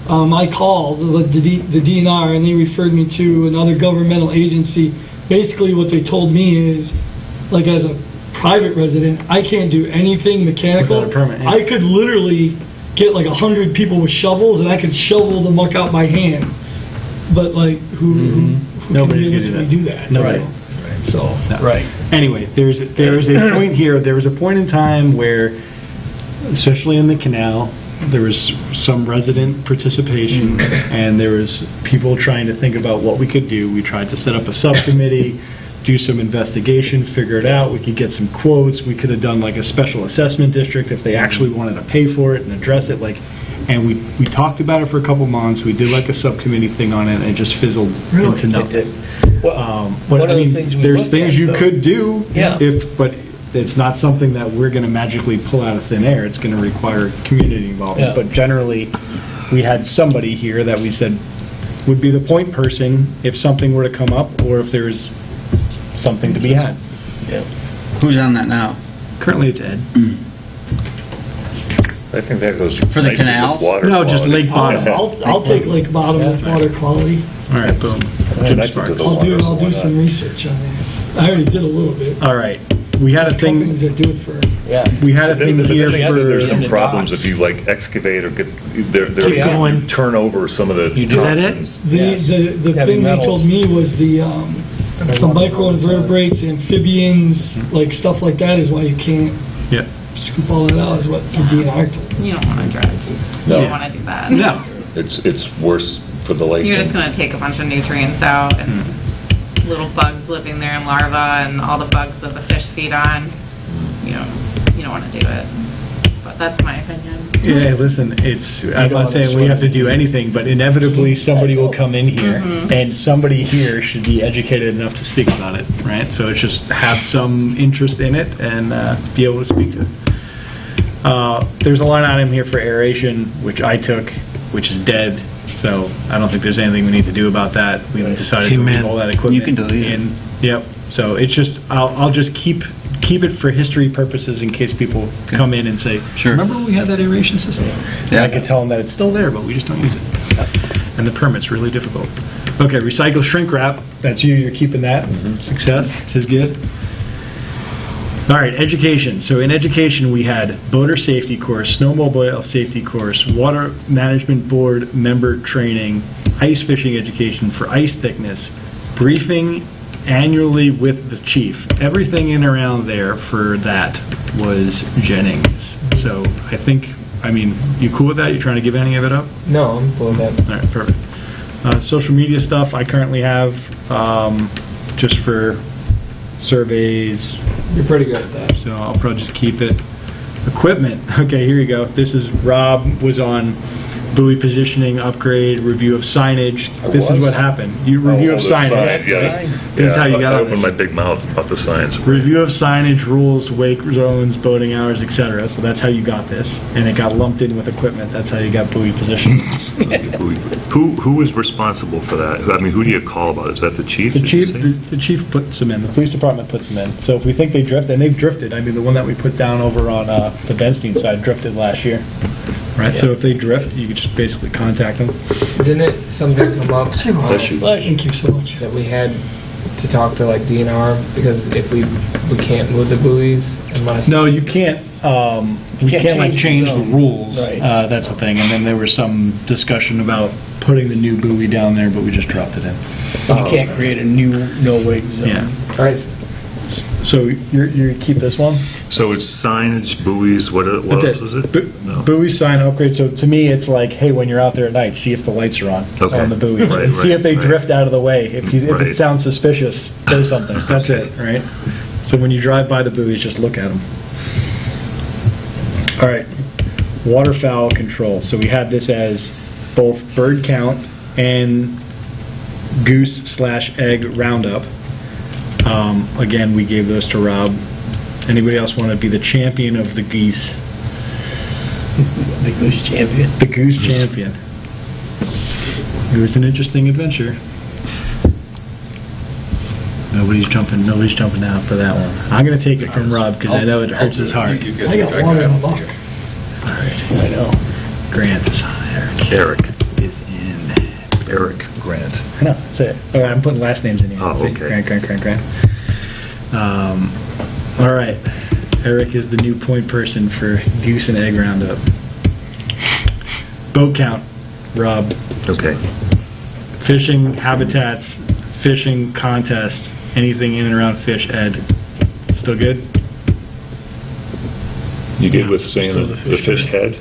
S8: I called the DNR and they referred me to another governmental agency. Basically what they told me is, like as a private resident, I can't do anything mechanical.
S2: Without a permit, yeah.
S8: I could literally get like 100 people with shovels and I could shovel the muck out by hand. But like, who can
S2: Nobody's gonna do
S8: realistically
S2: that.
S8: do that?
S2: Nobody.
S8: Right. So.
S5: Right.
S2: Anyway, there's a point here, there was a point in time where, especially in the canal, there was some resident participation, and there was people trying to think about what we could do. We tried to set up a subcommittee, do some investigation, figure it out. We could get some quotes. We could have done like a special assessment district if they actually wanted to pay for it and address it. And we talked about it for a couple months. We did like a subcommittee thing on it, and it just fizzled into nothing.
S5: Well,
S2: But
S5: one
S2: I
S5: of the
S2: mean,
S5: things we
S2: there's
S5: looked
S2: things
S5: at,
S2: you
S5: though-
S2: could do.
S5: Yeah.
S2: But it's not something that we're going to magically pull out of thin air. It's going to require community involvement.
S5: Yeah.
S2: But generally, we had somebody here that we said would be the point person if something were to come up, or if there's something to be had.
S9: Who's on that now?
S2: Currently, it's Ed.
S11: I think that goes
S9: For the
S11: nicely with
S9: canals?
S11: water
S2: No, just
S11: quality.
S2: lake bottom.
S8: I'll take Lake Bottom with water quality.
S2: All right, boom. Jim
S11: Connected to
S2: Sparks.
S11: the
S8: I'll do
S11: water, so why
S8: some
S11: not?
S8: research on that. I already did a little bit.
S2: All right, we had a thing,
S8: Companies that do it for,
S2: we had a
S11: The
S2: thing
S11: thing
S2: here
S11: is,
S2: for.
S11: there's some problems if you like excavate or get,
S7: Keep going.
S11: turn over some of the
S7: Is that it?
S11: toxins.
S8: the
S5: Heavy
S8: thing they
S5: metals.
S8: told me was the microinvertebrates, amphibians, like stuff like that is why you can't
S2: Yeah.
S8: scoop all that out, is what the DNR told me.
S3: You don't want to dredge. You don't want to do that.
S2: No,
S11: It's worse for the lake.
S3: You're just
S11: than-
S3: going to take a bunch of nutrients out and little bugs living there and larvae and all the bugs that the fish feed on. You don't want to do it. But that's my opinion.
S2: yeah, listen, I'm not saying we have to do anything, but inevitably somebody will come in here and somebody here should be educated enough to speak about it, right? So it's just have some interest in it and be able to speak to it. There's a line item here for aeration, which I took, which is dead. So I don't think there's anything we need to do about that. We decided to leave
S7: Amen.
S2: all that equipment.
S9: You can delete it.
S2: in. Yep. So it's just, I'll just keep it for history purposes in case people come in and say,
S9: Sure.
S2: remember when we had that aeration system?
S9: Yeah.
S2: I can tell them that it's still there, but we just don't use it. And the permit's really difficult. Okay, recycle shrink wrap. That's you. You're keeping that. Success. This is good. All right, education. So in education, we had boater safety course, snowmobile safety course, water management board member training, ice fishing education for ice thickness, briefing annually with the chief. Everything in around there for that was Jennings. So I think, you cool with that? You trying to give any of it up?
S6: No, I'm cool with that.
S2: All right, perfect. Social media stuff I currently have, just for surveys,
S6: You're pretty good at that.
S2: so I'll probably just keep it. Equipment, okay, here you go. This is, Rob was on buoy positioning, upgrade, review of signage. This is what happened. Review of
S11: the
S2: signage.
S11: signs, yeah.
S2: This is how you got
S11: I
S2: on
S11: opened
S2: this.
S11: my big mouth about the signs.
S2: Review of signage, rules, wake zones, boating hours, etc. So that's how you got this. And it got lumped in with equipment. That's how you got buoy positioning.
S4: Who is responsible for that? Who do you call about it? Is that the chief?
S2: The
S4: did you
S2: chief,
S4: say?
S2: the chief puts them in, the police department puts them in. So if we think they drift, and they've drifted, the one that we put down over on the Benstein side drifted last year. Right, so if they drift, you could just basically contact them.
S6: Didn't something come up
S8: Thank you so much.
S6: that we had to talk to like DNR because if we can't move the buoys unless
S2: No, you can't, we can't like change the rules.
S5: Right.
S2: That's the thing. And then there was some discussion about putting the new buoy down there, but we just dropped it in.
S5: You can't create a new no-wake zone.
S2: Yeah.
S6: All right.
S2: So you keep this one?
S4: So it's signage, buoys, what
S2: That's
S4: else is it? No.
S2: Buoy sign upgrade. So to me, it's like, hey, when you're out there at night, see if the lights are on
S4: Okay.
S2: on the buoys,
S4: Right,
S2: and see if they
S4: right.
S2: drift out of the way. If it
S4: Right.
S2: sounds suspicious, say something. That's it, right? So when you drive by the buoys, just look at them. All right, waterfowl control. So we had this as both bird count and goose/egg roundup. Again, we gave those to Rob. Anybody else want to be the champion of the geese?
S5: The goose champion.
S2: The goose champion. It was an interesting adventure. Nobody's jumping out for that one. I'm going to take it from Rob because I know it hurts his heart.
S10: You get
S8: I got
S10: it.
S8: one in the buck.
S2: All right, I know. Grant is on.
S4: Eric.
S2: Is in.
S4: Eric.
S11: Grant.
S2: I know, that's it. Oh, I'm putting last names in here.
S4: Oh,
S2: See,
S4: okay.
S2: Grant. All right. Eric is the new point person for goose and egg roundup. Boat count, Rob.
S4: Okay.
S2: Fishing habitats, fishing contest, anything in and around fish, Ed. Still good?
S11: You good with saying
S2: Still
S11: the
S2: the
S11: fish head?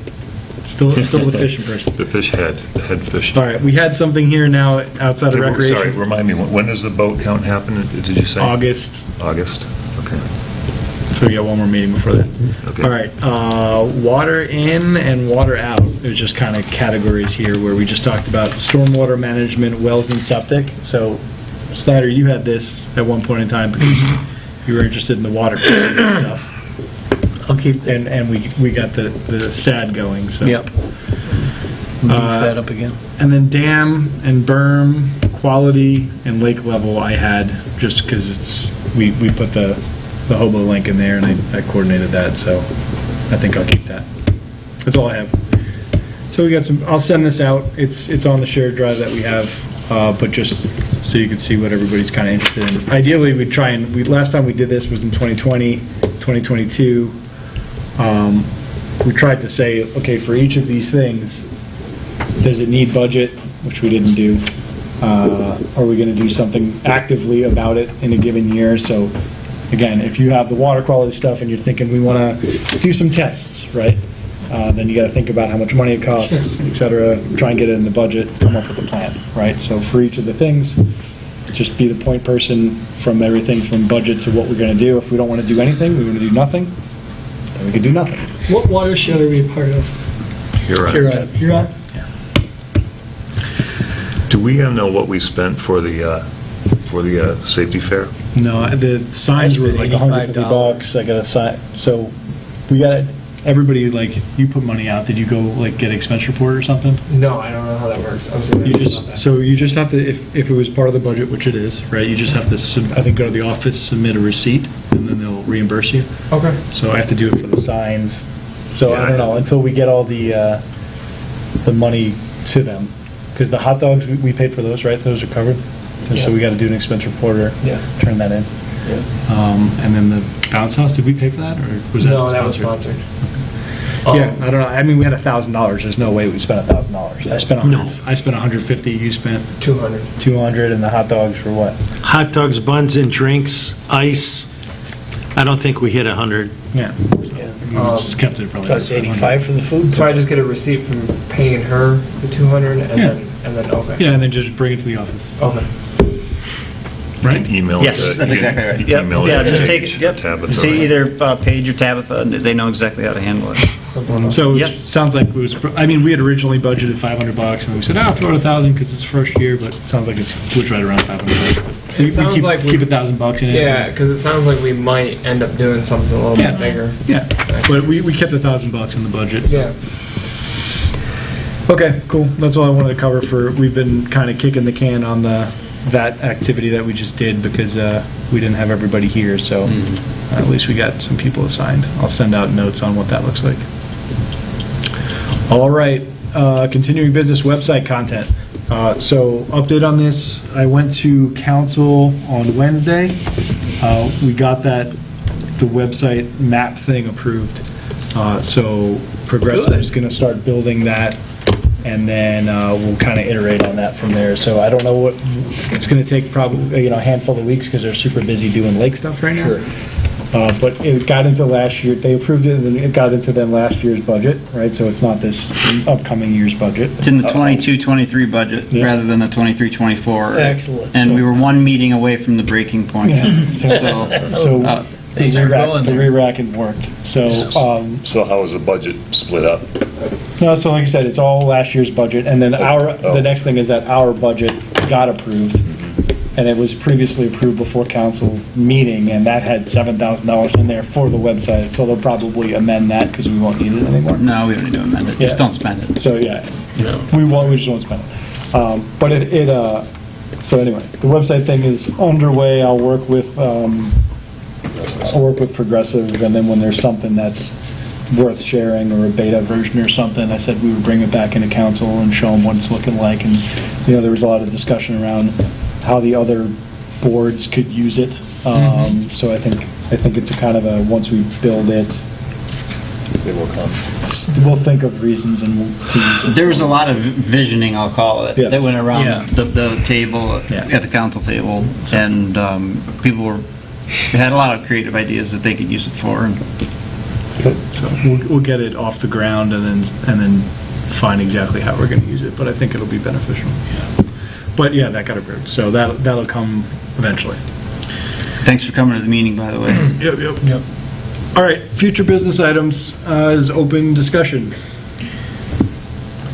S2: Still the fishing person.
S4: The fish head, the head fish.
S2: All right, we had something here now outside of
S11: Sorry,
S2: recreation.
S11: remind me, when does the boat count happen, did you say?
S2: August,
S11: August, okay.
S2: so we got one more meeting before that.
S4: Okay.
S2: All right, water in and water out. There's just kind of categories here where we just talked about stormwater management, wells and septic. So Snyder, you had this at one point in time because you were interested in the water quality stuff.
S5: I'll keep that.
S2: And we got the SAD going, so.
S5: Yep. Move that up again.
S2: And then dam and berm, quality and lake level I had, just because we put the Hobo link in there and I coordinated that, so I think I'll keep that. That's all I have. So we got some, I'll send this out. It's on the shared drive that we have, but just so you can see what everybody's kind of interested in. Ideally, we try and, last time we did this was in 2020, 2022. We tried to say, okay, for each of these things, does it need budget, which we didn't do? Are we going to do something actively about it in a given year? So again, if you have the water quality stuff and you're thinking we want to do some tests, right? Then you got to think about how much money it costs, et cetera, try and get it in the budget, come up with a plan, right? So for each of the things, just be the point person from everything from budget to what we're going to do. If we don't want to do anything, we want to do nothing, then we can do nothing.
S8: What watershed are we a part of?
S4: Huron.
S8: Huron?
S4: Do we know what we spent for the safety fair?
S2: No, the signs were like $150. I got a sign, so we got it. Everybody, like, you put money out. Did you go, like, get expense report or something?
S6: No, I don't know how that works. I was gonna
S2: You
S6: ask
S2: just,
S6: about that.
S2: so you just have to, if it was part of the budget, which it is, right, you just have to, I think, go to the office, submit a receipt, and then they'll reimburse you.
S6: Okay.
S2: So I have to do it for the signs. So
S4: Yeah,
S2: I don't know, until we get all the money to them. Because the hot dogs, we paid for those, right? Those are covered? And so we got to do an expense report or turn that in. And then the bounce house, did we pay for that, or was that
S6: No, that was
S2: sponsored?
S6: sponsored.
S2: Yeah, I don't know. I mean, we had $1,000. There's no way we spent $1,000. I spent
S7: No.
S2: I spent 150. You spent
S6: 200.
S2: 200, and the hot dogs for what?
S7: Hot dogs, buns, and drinks, ice. I don't think we hit 100.
S2: Yeah. We just kept it probably.
S5: Plus 85 for the food.
S6: So I just get a receipt from paying her the 200 and
S2: Yeah.
S6: then okay.
S2: Yeah, and then just bring it to the office.
S6: Okay.
S2: Right?
S4: Email it
S9: Yes,
S4: to-
S9: that's exactly right. Yep.
S4: email it
S9: Yeah,
S4: to
S9: just
S4: Paige
S9: take, yep.
S4: or Tabitha.
S9: See either Paige or Tabitha, they know exactly how to handle it.
S2: So it
S9: Yep.
S2: sounds like it was, I mean, we had originally budgeted $500, and we said, throw it 1,000 because it's the first year, but it sounds like it's right around $500. We
S6: sounds
S2: keep,
S6: like we-
S2: keep $1,000 in it.
S6: Yeah, because it sounds like we might end up doing something a little
S2: Yeah.
S6: bit bigger.
S2: Yeah, but we kept $1,000 in the budget. So.
S6: Yeah.
S2: Okay, cool. That's all I wanted to cover for, we've been kind of kicking the can on that activity that we just did because we didn't have everybody here, so at least we got some people assigned. I'll send out notes on what that looks like. All right, continuing business website content. So update on this, I went to council on Wednesday. We got the website map thing approved. So Progressive is going to start building that, and then we'll kind of iterate on that from there. So I don't know what, it's going to take probably, a handful of weeks because they're super busy doing lake stuff right now. But it got into last year, they approved it, and then it got into then last year's budget, right? So it's not this upcoming year's budget.
S9: It's in the 22-23 budget
S2: Yeah.
S9: rather than the 23-24.
S5: Excellent.
S9: And we were one meeting away from the breaking point.
S2: So
S5: Things are going
S2: the
S5: there.
S2: re-racking worked. So,
S11: So how is the budget split up?
S2: no, so like I said, it's all last year's budget, and then the next thing is that our budget got approved, and it was previously approved before council meeting, and that had $7,000 in there for the website, so they'll probably amend that because we won't need it anymore.
S9: No, we don't need to amend it.
S2: Yeah.
S9: Just don't spend it.
S2: So, yeah, we just won't spend it. But so anyway, the website thing is underway. I'll work with Progressive, and then when there's something that's worth sharing or a beta version or something, I said we would bring it back into council and show them what it's looking like. And, there was a lot of discussion around how the other boards could use it. So I think it's a kind of a, once we build it,
S11: They will come.
S2: we'll think of reasons and we'll use it.
S9: There was a lot of visioning, I'll call it,
S2: Yes.
S9: that went around
S5: Yeah.
S9: the table,
S2: Yeah.
S9: at the council table, and people had a lot of creative ideas that they could use it for. And
S2: So we'll get it off the ground and then find exactly how we're going to use it, but I think it'll be beneficial. But yeah, that got approved, so that'll come eventually.
S9: Thanks for coming to the meeting, by the way.
S2: Yep. All right, future business items is open discussion.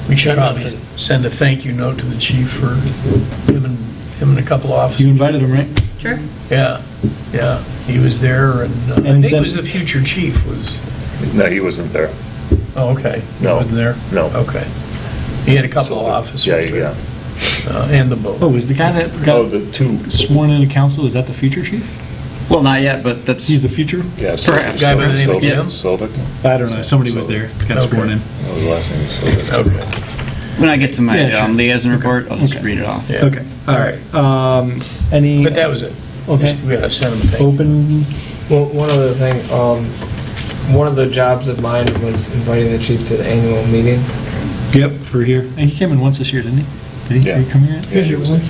S5: We should probably send a thank you note to the chief for him and a couple of officers.
S2: You invited him, right?
S3: Sure.
S5: Yeah, he was there, and I
S2: And
S5: think
S2: sent-
S5: it was the future chief was,
S11: No, he wasn't there.
S5: oh, okay. He
S11: No.
S5: wasn't there?
S11: No.
S5: Okay. He had a couple of officers
S11: Yeah,
S5: there.
S11: yeah.
S5: And the boat.
S2: Oh, was the guy that
S11: Oh,
S2: got
S11: the two.
S2: sworn into council, is that the future chief?
S9: Well, not yet, but that's,
S2: He's the future?
S11: Yeah.
S9: Perhaps.
S5: Guy by the name of Jim?
S11: Solvik?
S2: I don't know, somebody was there, got sworn in.
S11: Oh, his last name is Solvik. Okay.
S9: when I get to my
S2: Yeah, sure.
S9: liaison report, I'll just
S2: Okay.
S9: read it off.
S5: Yeah.
S2: Okay, all right. Any
S5: But that was it.
S2: Okay.
S5: We gotta send them a thing.
S2: open,
S6: Well, one other thing, one of the jobs of mine was inviting the chief to the annual meeting.
S2: yep, for here. And he came in once this year, didn't he? Did he
S11: Yeah.
S2: come here?
S11: Yeah, he was there.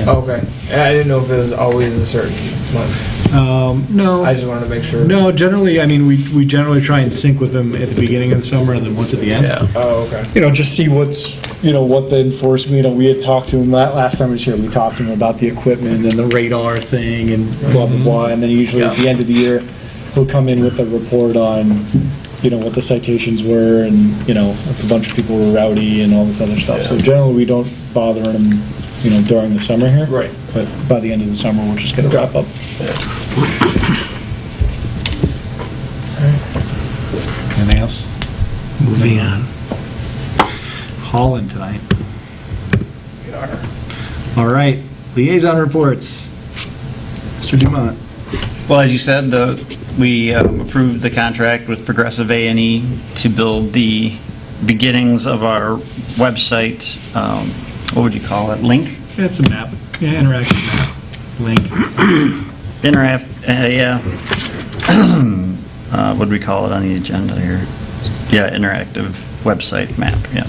S6: Okay. And I didn't know if it was always a certain month.
S2: No.
S6: I just wanted to make sure.
S2: No, generally, I mean, we generally try and sync with them at the beginning of the summer and then once at the end.
S5: Yeah.
S6: Oh, okay.
S2: Just see what's, what the enforcement, we had talked to him last time he was here, we talked to him about the equipment and the radar thing and blah, blah, blah. And then usually at the end of the year, he'll come in with a report on, what the citations were and, if a bunch of people were rowdy and all this other stuff. So generally, we don't bother him, during the summer here.
S6: Right.
S2: But by the end of the summer, we'll just get a wrap up. Anything else?
S7: Moving on.
S2: Holland tonight. All right, liaison reports. Mr. Dumont.
S9: Well, as you said, we approved the contract with Progressive A&E to build the beginnings of our website, what would you call it, link?
S2: Yeah, it's a map. Yeah, interactive map. Link.
S9: What do we call it on the agenda here? Yeah, interactive website map, yeah.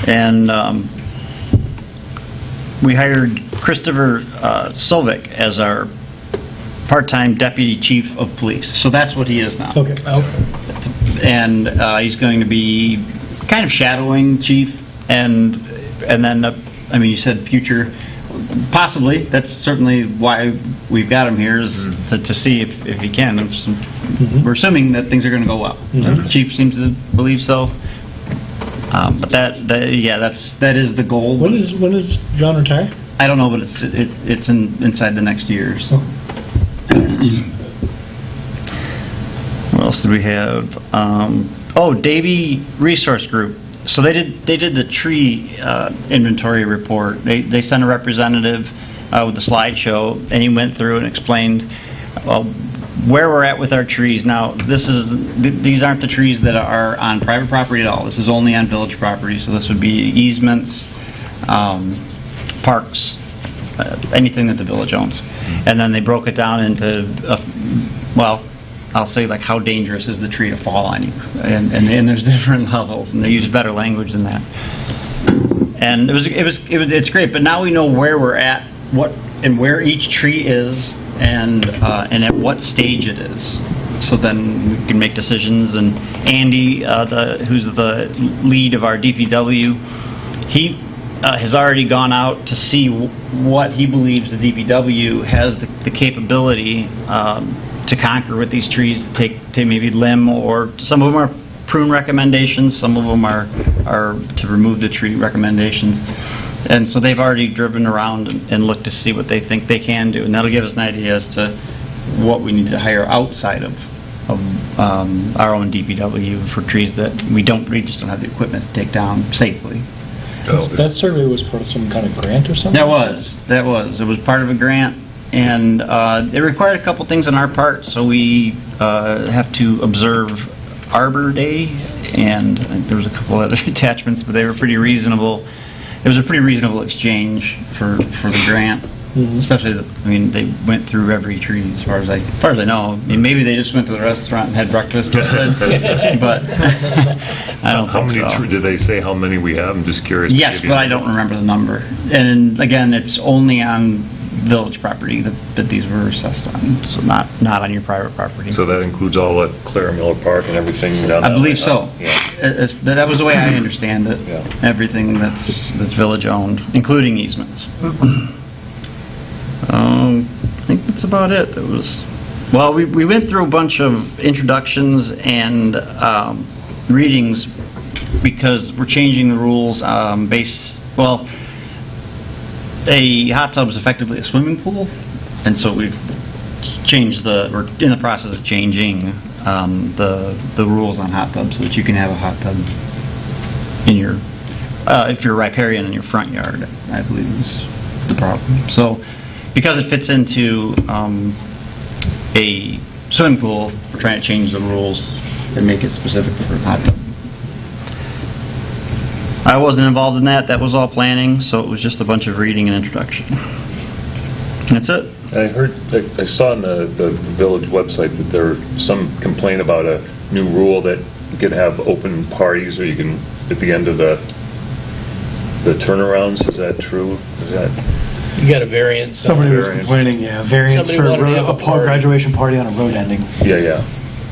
S9: And we hired Christopher Solvik as our part-time deputy chief of police. So that's what he is now.
S2: Okay.
S9: And he's going to be kind of shadowing chief, and then you said future, possibly. That's certainly why we've got him here, is to see if he can. We're assuming that things are going to go well. The chief seems to believe so. But that is the goal.
S2: When is John retire?
S9: I don't know, but it's inside the next year. So. What else did we have? Davy Resource Group. So they did the tree inventory report. They sent a representative with a slideshow, and he went through and explained where we're at with our trees. Now, these aren't the trees that are on private property at all. This is only on village property. So this would be easements, parks, anything that the village owns. And then they broke it down into, I'll say, like, how dangerous is the tree to fall on you? And there's different levels, and they use better language than that. And it's great. But now we know where we're at, where each tree is, and at what stage it is. So then we can make decisions. And Andy, who's the lead of our DPW, he has already gone out to see what he believes the DPW has the capability to conquer with these trees, to maybe limb, or some of them are prune recommendations, some of them are to remove the tree recommendations. And so they've already driven around and looked to see what they think they can do, and that'll give us an idea as to what we need to hire outside of our own DPW for trees that we just don't have the equipment to take down safely.
S2: That survey was part of some kind of grant or something?
S9: That was. It was part of a grant, and it required a couple things on our part. So we have to observe Arbor Day, and there was a couple other attachments, but they were pretty reasonable. It was a pretty reasonable exchange for the grant. Especially, they went through every tree as far as I know. Maybe they just went to the restaurant and had breakfast, but I don't think so.
S4: How many, did they say how many we have? I'm just curious.
S9: Yes, but I don't remember the number. And again, it's only on village property that these were assessed on, so not on your private property.
S4: So that includes all at Clara Miller Park and everything down
S9: I
S4: that
S9: believe
S4: way,
S9: so.
S4: huh?
S9: Yeah. That was the way I understand it.
S4: Yeah.
S9: Everything that's village owned, including easements. I think that's about it. We went through a bunch of introductions and readings because we're changing the rules a hot tub is effectively a swimming pool, and so we're in the process of changing the rules on hot tubs so that you can have a hot tub in your, if you're a riparian, in your front yard, I believe is the problem. So because it fits into a swimming pool, we're trying to change the rules and make it specific for hot tub. I wasn't involved in that. That was all planning, so it was just a bunch of reading and introduction. That's it.
S4: I saw on the village website that there was some complaint about a new rule that you can have open parties, or you can, at the end of the turnarounds. Is that true? Is that?
S5: You got a variance.
S2: Somebody was
S4: Variance.
S2: complaining, variance
S5: Somebody
S2: for
S5: wanted to have a party.
S2: graduation party on a road ending.
S4: Yeah.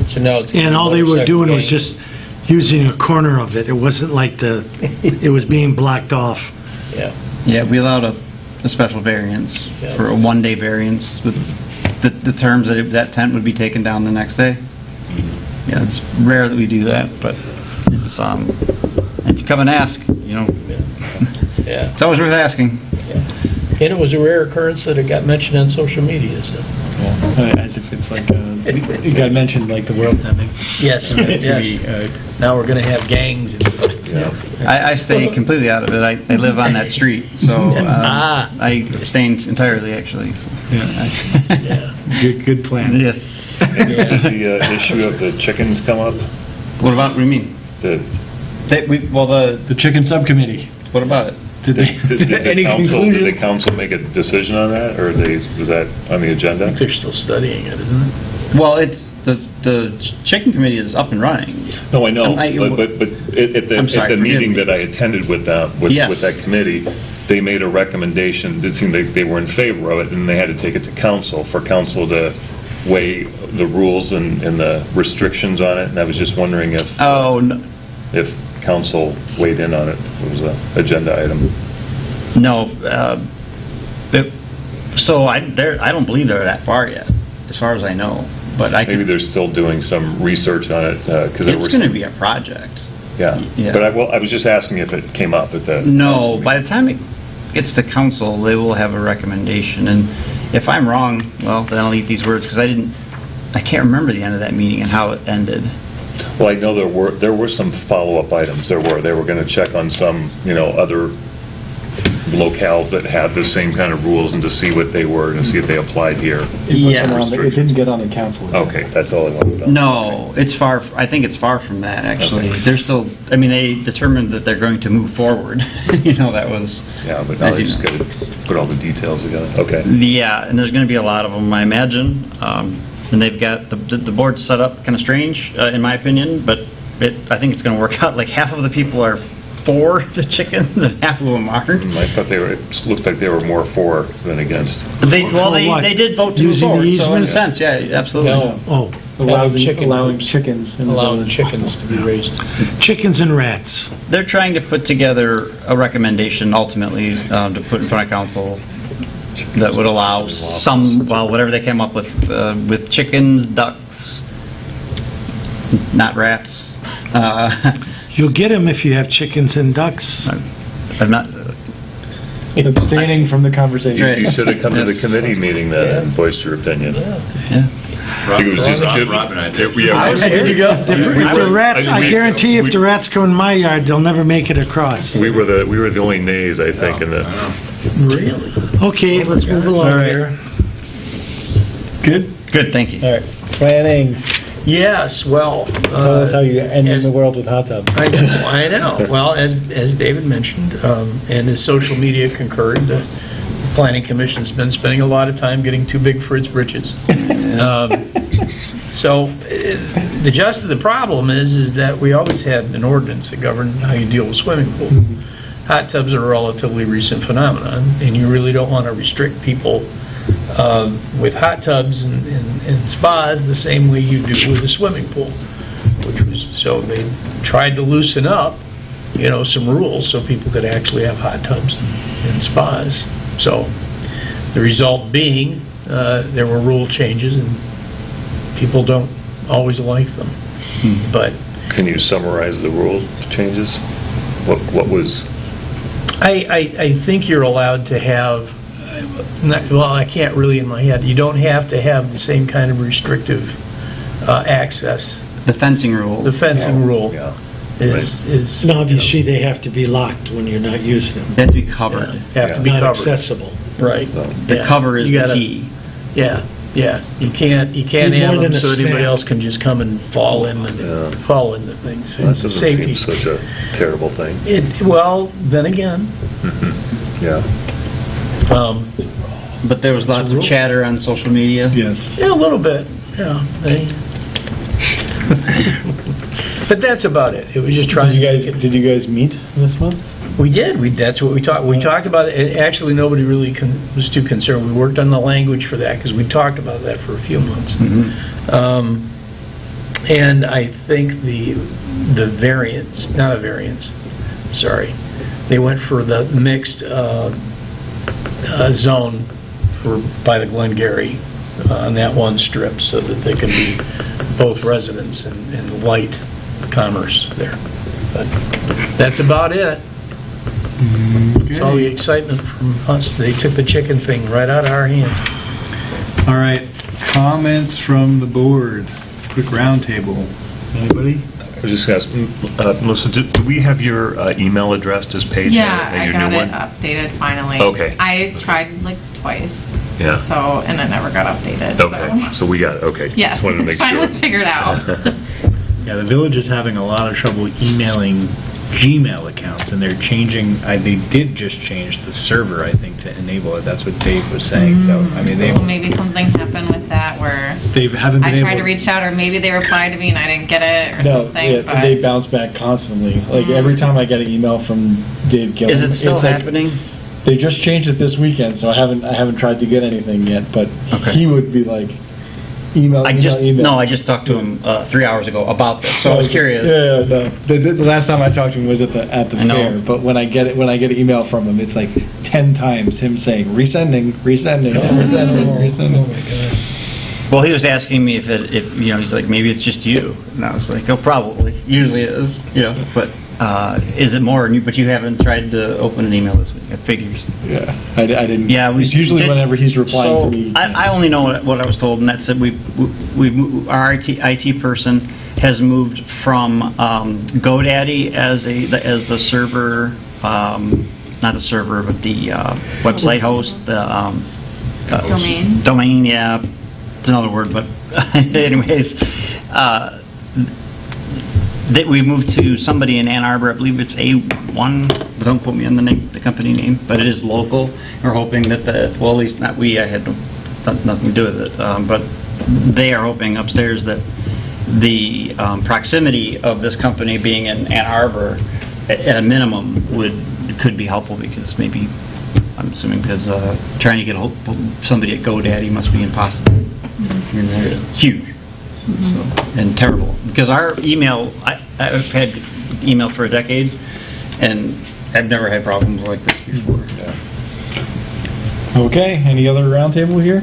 S5: So now it's.
S7: And all they were
S5: motorcycle
S7: doing was
S5: gangs.
S7: just using a corner of it. It wasn't like it was being blocked off.
S5: Yeah.
S9: Yeah, we allowed a special variance
S5: Yeah.
S9: for a one-day variance with the terms that that tent would be taken down the next day. Yeah, it's rare that we do that, but it's, if you come and ask,
S5: Yeah.
S9: it's always worth asking.
S5: And it was a rare occurrence that it got mentioned on social media, so.
S2: As if it's like, you got mentioned like the world's ending.
S5: Yes,
S2: It's gonna be,
S5: Now we're going to have gangs.
S9: I stay completely out of it. I live on that street, so I abstained entirely, actually. So.
S5: Yeah.
S2: good plan.
S9: Yeah.
S4: Did the issue of the chickens come up?
S9: What about, what do you mean?
S4: The
S2: The chicken subcommittee.
S9: What about it?
S2: Did they,
S4: Did
S2: any
S4: the
S2: conclusions?
S4: council make a decision on that, or was that on the agenda?
S5: They're still studying it, isn't it?
S9: Well, it's, the chicken committee is up and running.
S4: No, I know,
S9: I-
S4: but at
S9: I'm sorry,
S4: the
S9: forgive
S4: meeting
S9: me.
S4: that I attended with
S9: Yes.
S4: that committee, they made a recommendation. It seemed they were in favor of it, and they had to take it to council for council to weigh the rules and the restrictions on it. And I was just wondering if
S9: Oh, no.
S4: if council weighed in on it. It was an agenda item.
S9: No, so I don't believe they're that far yet, as far as I know. But
S4: Maybe they're still doing some research on it because there
S9: it's
S4: was
S9: going to be a project.
S4: Yeah.
S9: Yeah.
S4: But I was just asking if it came up at the
S9: No,
S4: council
S9: by the time it gets to council, they will have a recommendation. And if I'm wrong, well, then I'll eat these words because I can't remember the end of that meeting and how it ended.
S4: Well, I know there were some follow-up items. They were going to check on some, other locales that had the same kind of rules and to see what they were and to see if they applied here.
S2: It didn't get on the council.
S4: Okay, that's all I wanted to know.
S9: No, I think it's far from that, actually.
S4: Okay.
S9: They're still, they determined that they're going to move forward. That was...
S4: Yeah, but now
S9: as
S4: I
S9: you
S4: just
S9: know.
S4: got to put all the details together. Okay.
S9: Yeah, and there's going to be a lot of them, I imagine. And they've got, the board's set up kind of strange, in my opinion, but I think it's going to work out. Like, half of the people are for the chickens and half of them aren't.
S4: I thought it looked like they were more for than against.
S9: They
S7: what?
S9: did vote to move
S7: Using the
S9: forward, so in a
S7: easements?
S9: sense, yeah, absolutely.
S5: No.
S7: Oh,
S2: Allowing
S5: Chicken-
S2: chickens. in the
S5: Allowing
S2: village.
S5: chickens to be raised.
S7: chickens and rats.
S9: They're trying to put together a recommendation ultimately to put in front of council that would allow some, whatever they came up with chickens, ducks, not rats.
S7: You'll get them if you have chickens and ducks.
S9: I'm not,
S2: Abstaining from the conversation.
S4: You should have come to the
S9: Yes.
S4: committee meeting then and voiced your opinion.
S9: yeah.
S4: It was just
S10: Rob and I did.
S4: Yeah,
S7: If the rats, I guarantee if the rats come in my yard, they'll never make it across.
S4: we were the only nays, I think, in the.
S5: Really?
S7: Okay, let's move along
S2: All right.
S7: here.
S2: Good?
S9: Good, thank you.
S2: All right. Planning.
S5: Yes, well.
S2: Tell us how you end in
S5: as-
S2: the world with hot tubs.
S5: I know. Well, as David mentioned, and as social media concurred, the Planning Commission's been spending a lot of time getting too big for its britches. So the gist of the problem is that we always had an ordinance that governed how you deal with swimming pools. Hot tubs are a relatively recent phenomenon, and you really don't want to restrict people with hot tubs and spas the same way you do with a swimming pool. So they tried to loosen up, some rules so people could actually have hot tubs and spas. So the result being, there were rule changes and people don't always like them. But
S4: Can you summarize the rule changes? What was?
S5: I think you're allowed to have, I can't really in my head, you don't have to have the same kind of restrictive access.
S9: The fencing rule.
S5: The fencing rule
S4: Yeah.
S5: is.
S7: And obviously, they have to be locked when you're not using them.
S9: They have to be covered.
S5: Have to be
S7: Not
S5: covered.
S7: accessible.
S5: Right.
S9: The
S5: Yeah.
S9: cover is
S5: You
S9: the
S5: gotta-
S9: key.
S5: Yeah, yeah. You can't
S7: Need
S5: have
S7: more
S5: them
S7: than a
S5: so anybody
S7: snap.
S5: else can just come and fall into things.
S4: That
S5: It's
S4: doesn't
S5: safety.
S4: seem such a terrible thing.
S5: Well, then again,
S4: Yeah.
S9: But there was lots of chatter on social media.
S2: Yes.
S5: yeah, a little bit, yeah. But that's about it. It was just trying.
S2: Did you guys meet this month?
S5: We did. That's what we talked. We talked about it. And actually, nobody really was too concerned. We worked on the language for that because we talked about that for a few months. And I think the variance, not a variance, sorry, they went for the mixed zone by the Glengarry on that one strip so that they can be both residents and light commerce there. But that's about it. It's all the excitement from us. They took the chicken thing right out of our hands.
S2: All right, comments from the board. Quick roundtable. Anybody?
S4: I was just going to ask, Melissa, do we have your email address, just Paige?
S3: Yeah,
S4: and
S3: I
S4: your
S3: got
S4: new
S3: it
S4: one?
S3: updated finally.
S4: Okay.
S3: I tried like twice.
S4: Yeah.
S3: So, and it never got updated,
S4: Okay,
S3: so.
S4: so we got it, okay.
S3: Yes,
S4: Just wanted to
S3: it's
S4: make sure.
S3: finally figured out.
S2: Yeah, the village is having a lot of trouble emailing Gmail accounts, and they're changing, they did just change the server, I think, to enable it. That's what Dave was saying, so, I mean,
S3: So maybe something happened with that where
S2: they haven't been
S3: I
S2: able...
S3: tried to reach out, or maybe they replied to me and I didn't get it or
S12: No,
S3: something,
S12: yeah,
S3: but.
S12: they bounce back constantly. Like every time I get an email from Dave Gillen,
S9: Is it still
S12: it's like,
S9: happening?
S12: they just changed it this weekend, so I haven't tried to get anything yet. But he would be like, email.
S9: I just talked to him 3 hours ago about this, so I was curious.
S12: Yeah, no. The last time I talked to him was at the
S9: I know.
S12: fair. But when I get an email from him, it's like 10 times him saying resending.
S9: Well, he was asking me if he's like, maybe it's just you. And I was like, oh, probably. Usually it is, but is it more? But you haven't tried to open an email this week. It figures.
S12: Yeah, I didn't.
S9: Yeah,
S12: it's usually whenever he's replying to me.
S9: I only know what I was told, and that's that our IT person has moved from GoDaddy as the server, not the server, but the website host, the
S3: Domain.
S9: Domain, yeah, it's another word, but anyways, that we moved to somebody in Ann Arbor. I believe it's A1. Don't quote me on the company name, but it is local. We're hoping that at least not we. I had nothing to do with it, but they are hoping upstairs that the proximity of this company being in Ann Arbor, at a minimum, could be helpful because maybe I'm assuming because trying to get somebody at GoDaddy must be impossible. I mean, they're huge. So, and terrible because our email, I've had email for a decade and I've never had problems like this before.
S12: Okay, any other roundtable here?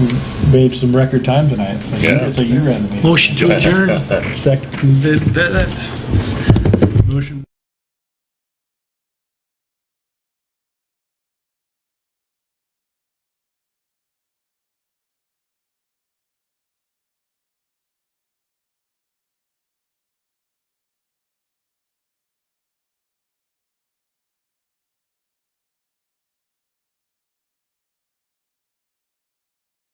S12: We made some record time tonight. It's a year-end meeting.
S7: Motion to adjourn.
S12: Second.
S2: Motion.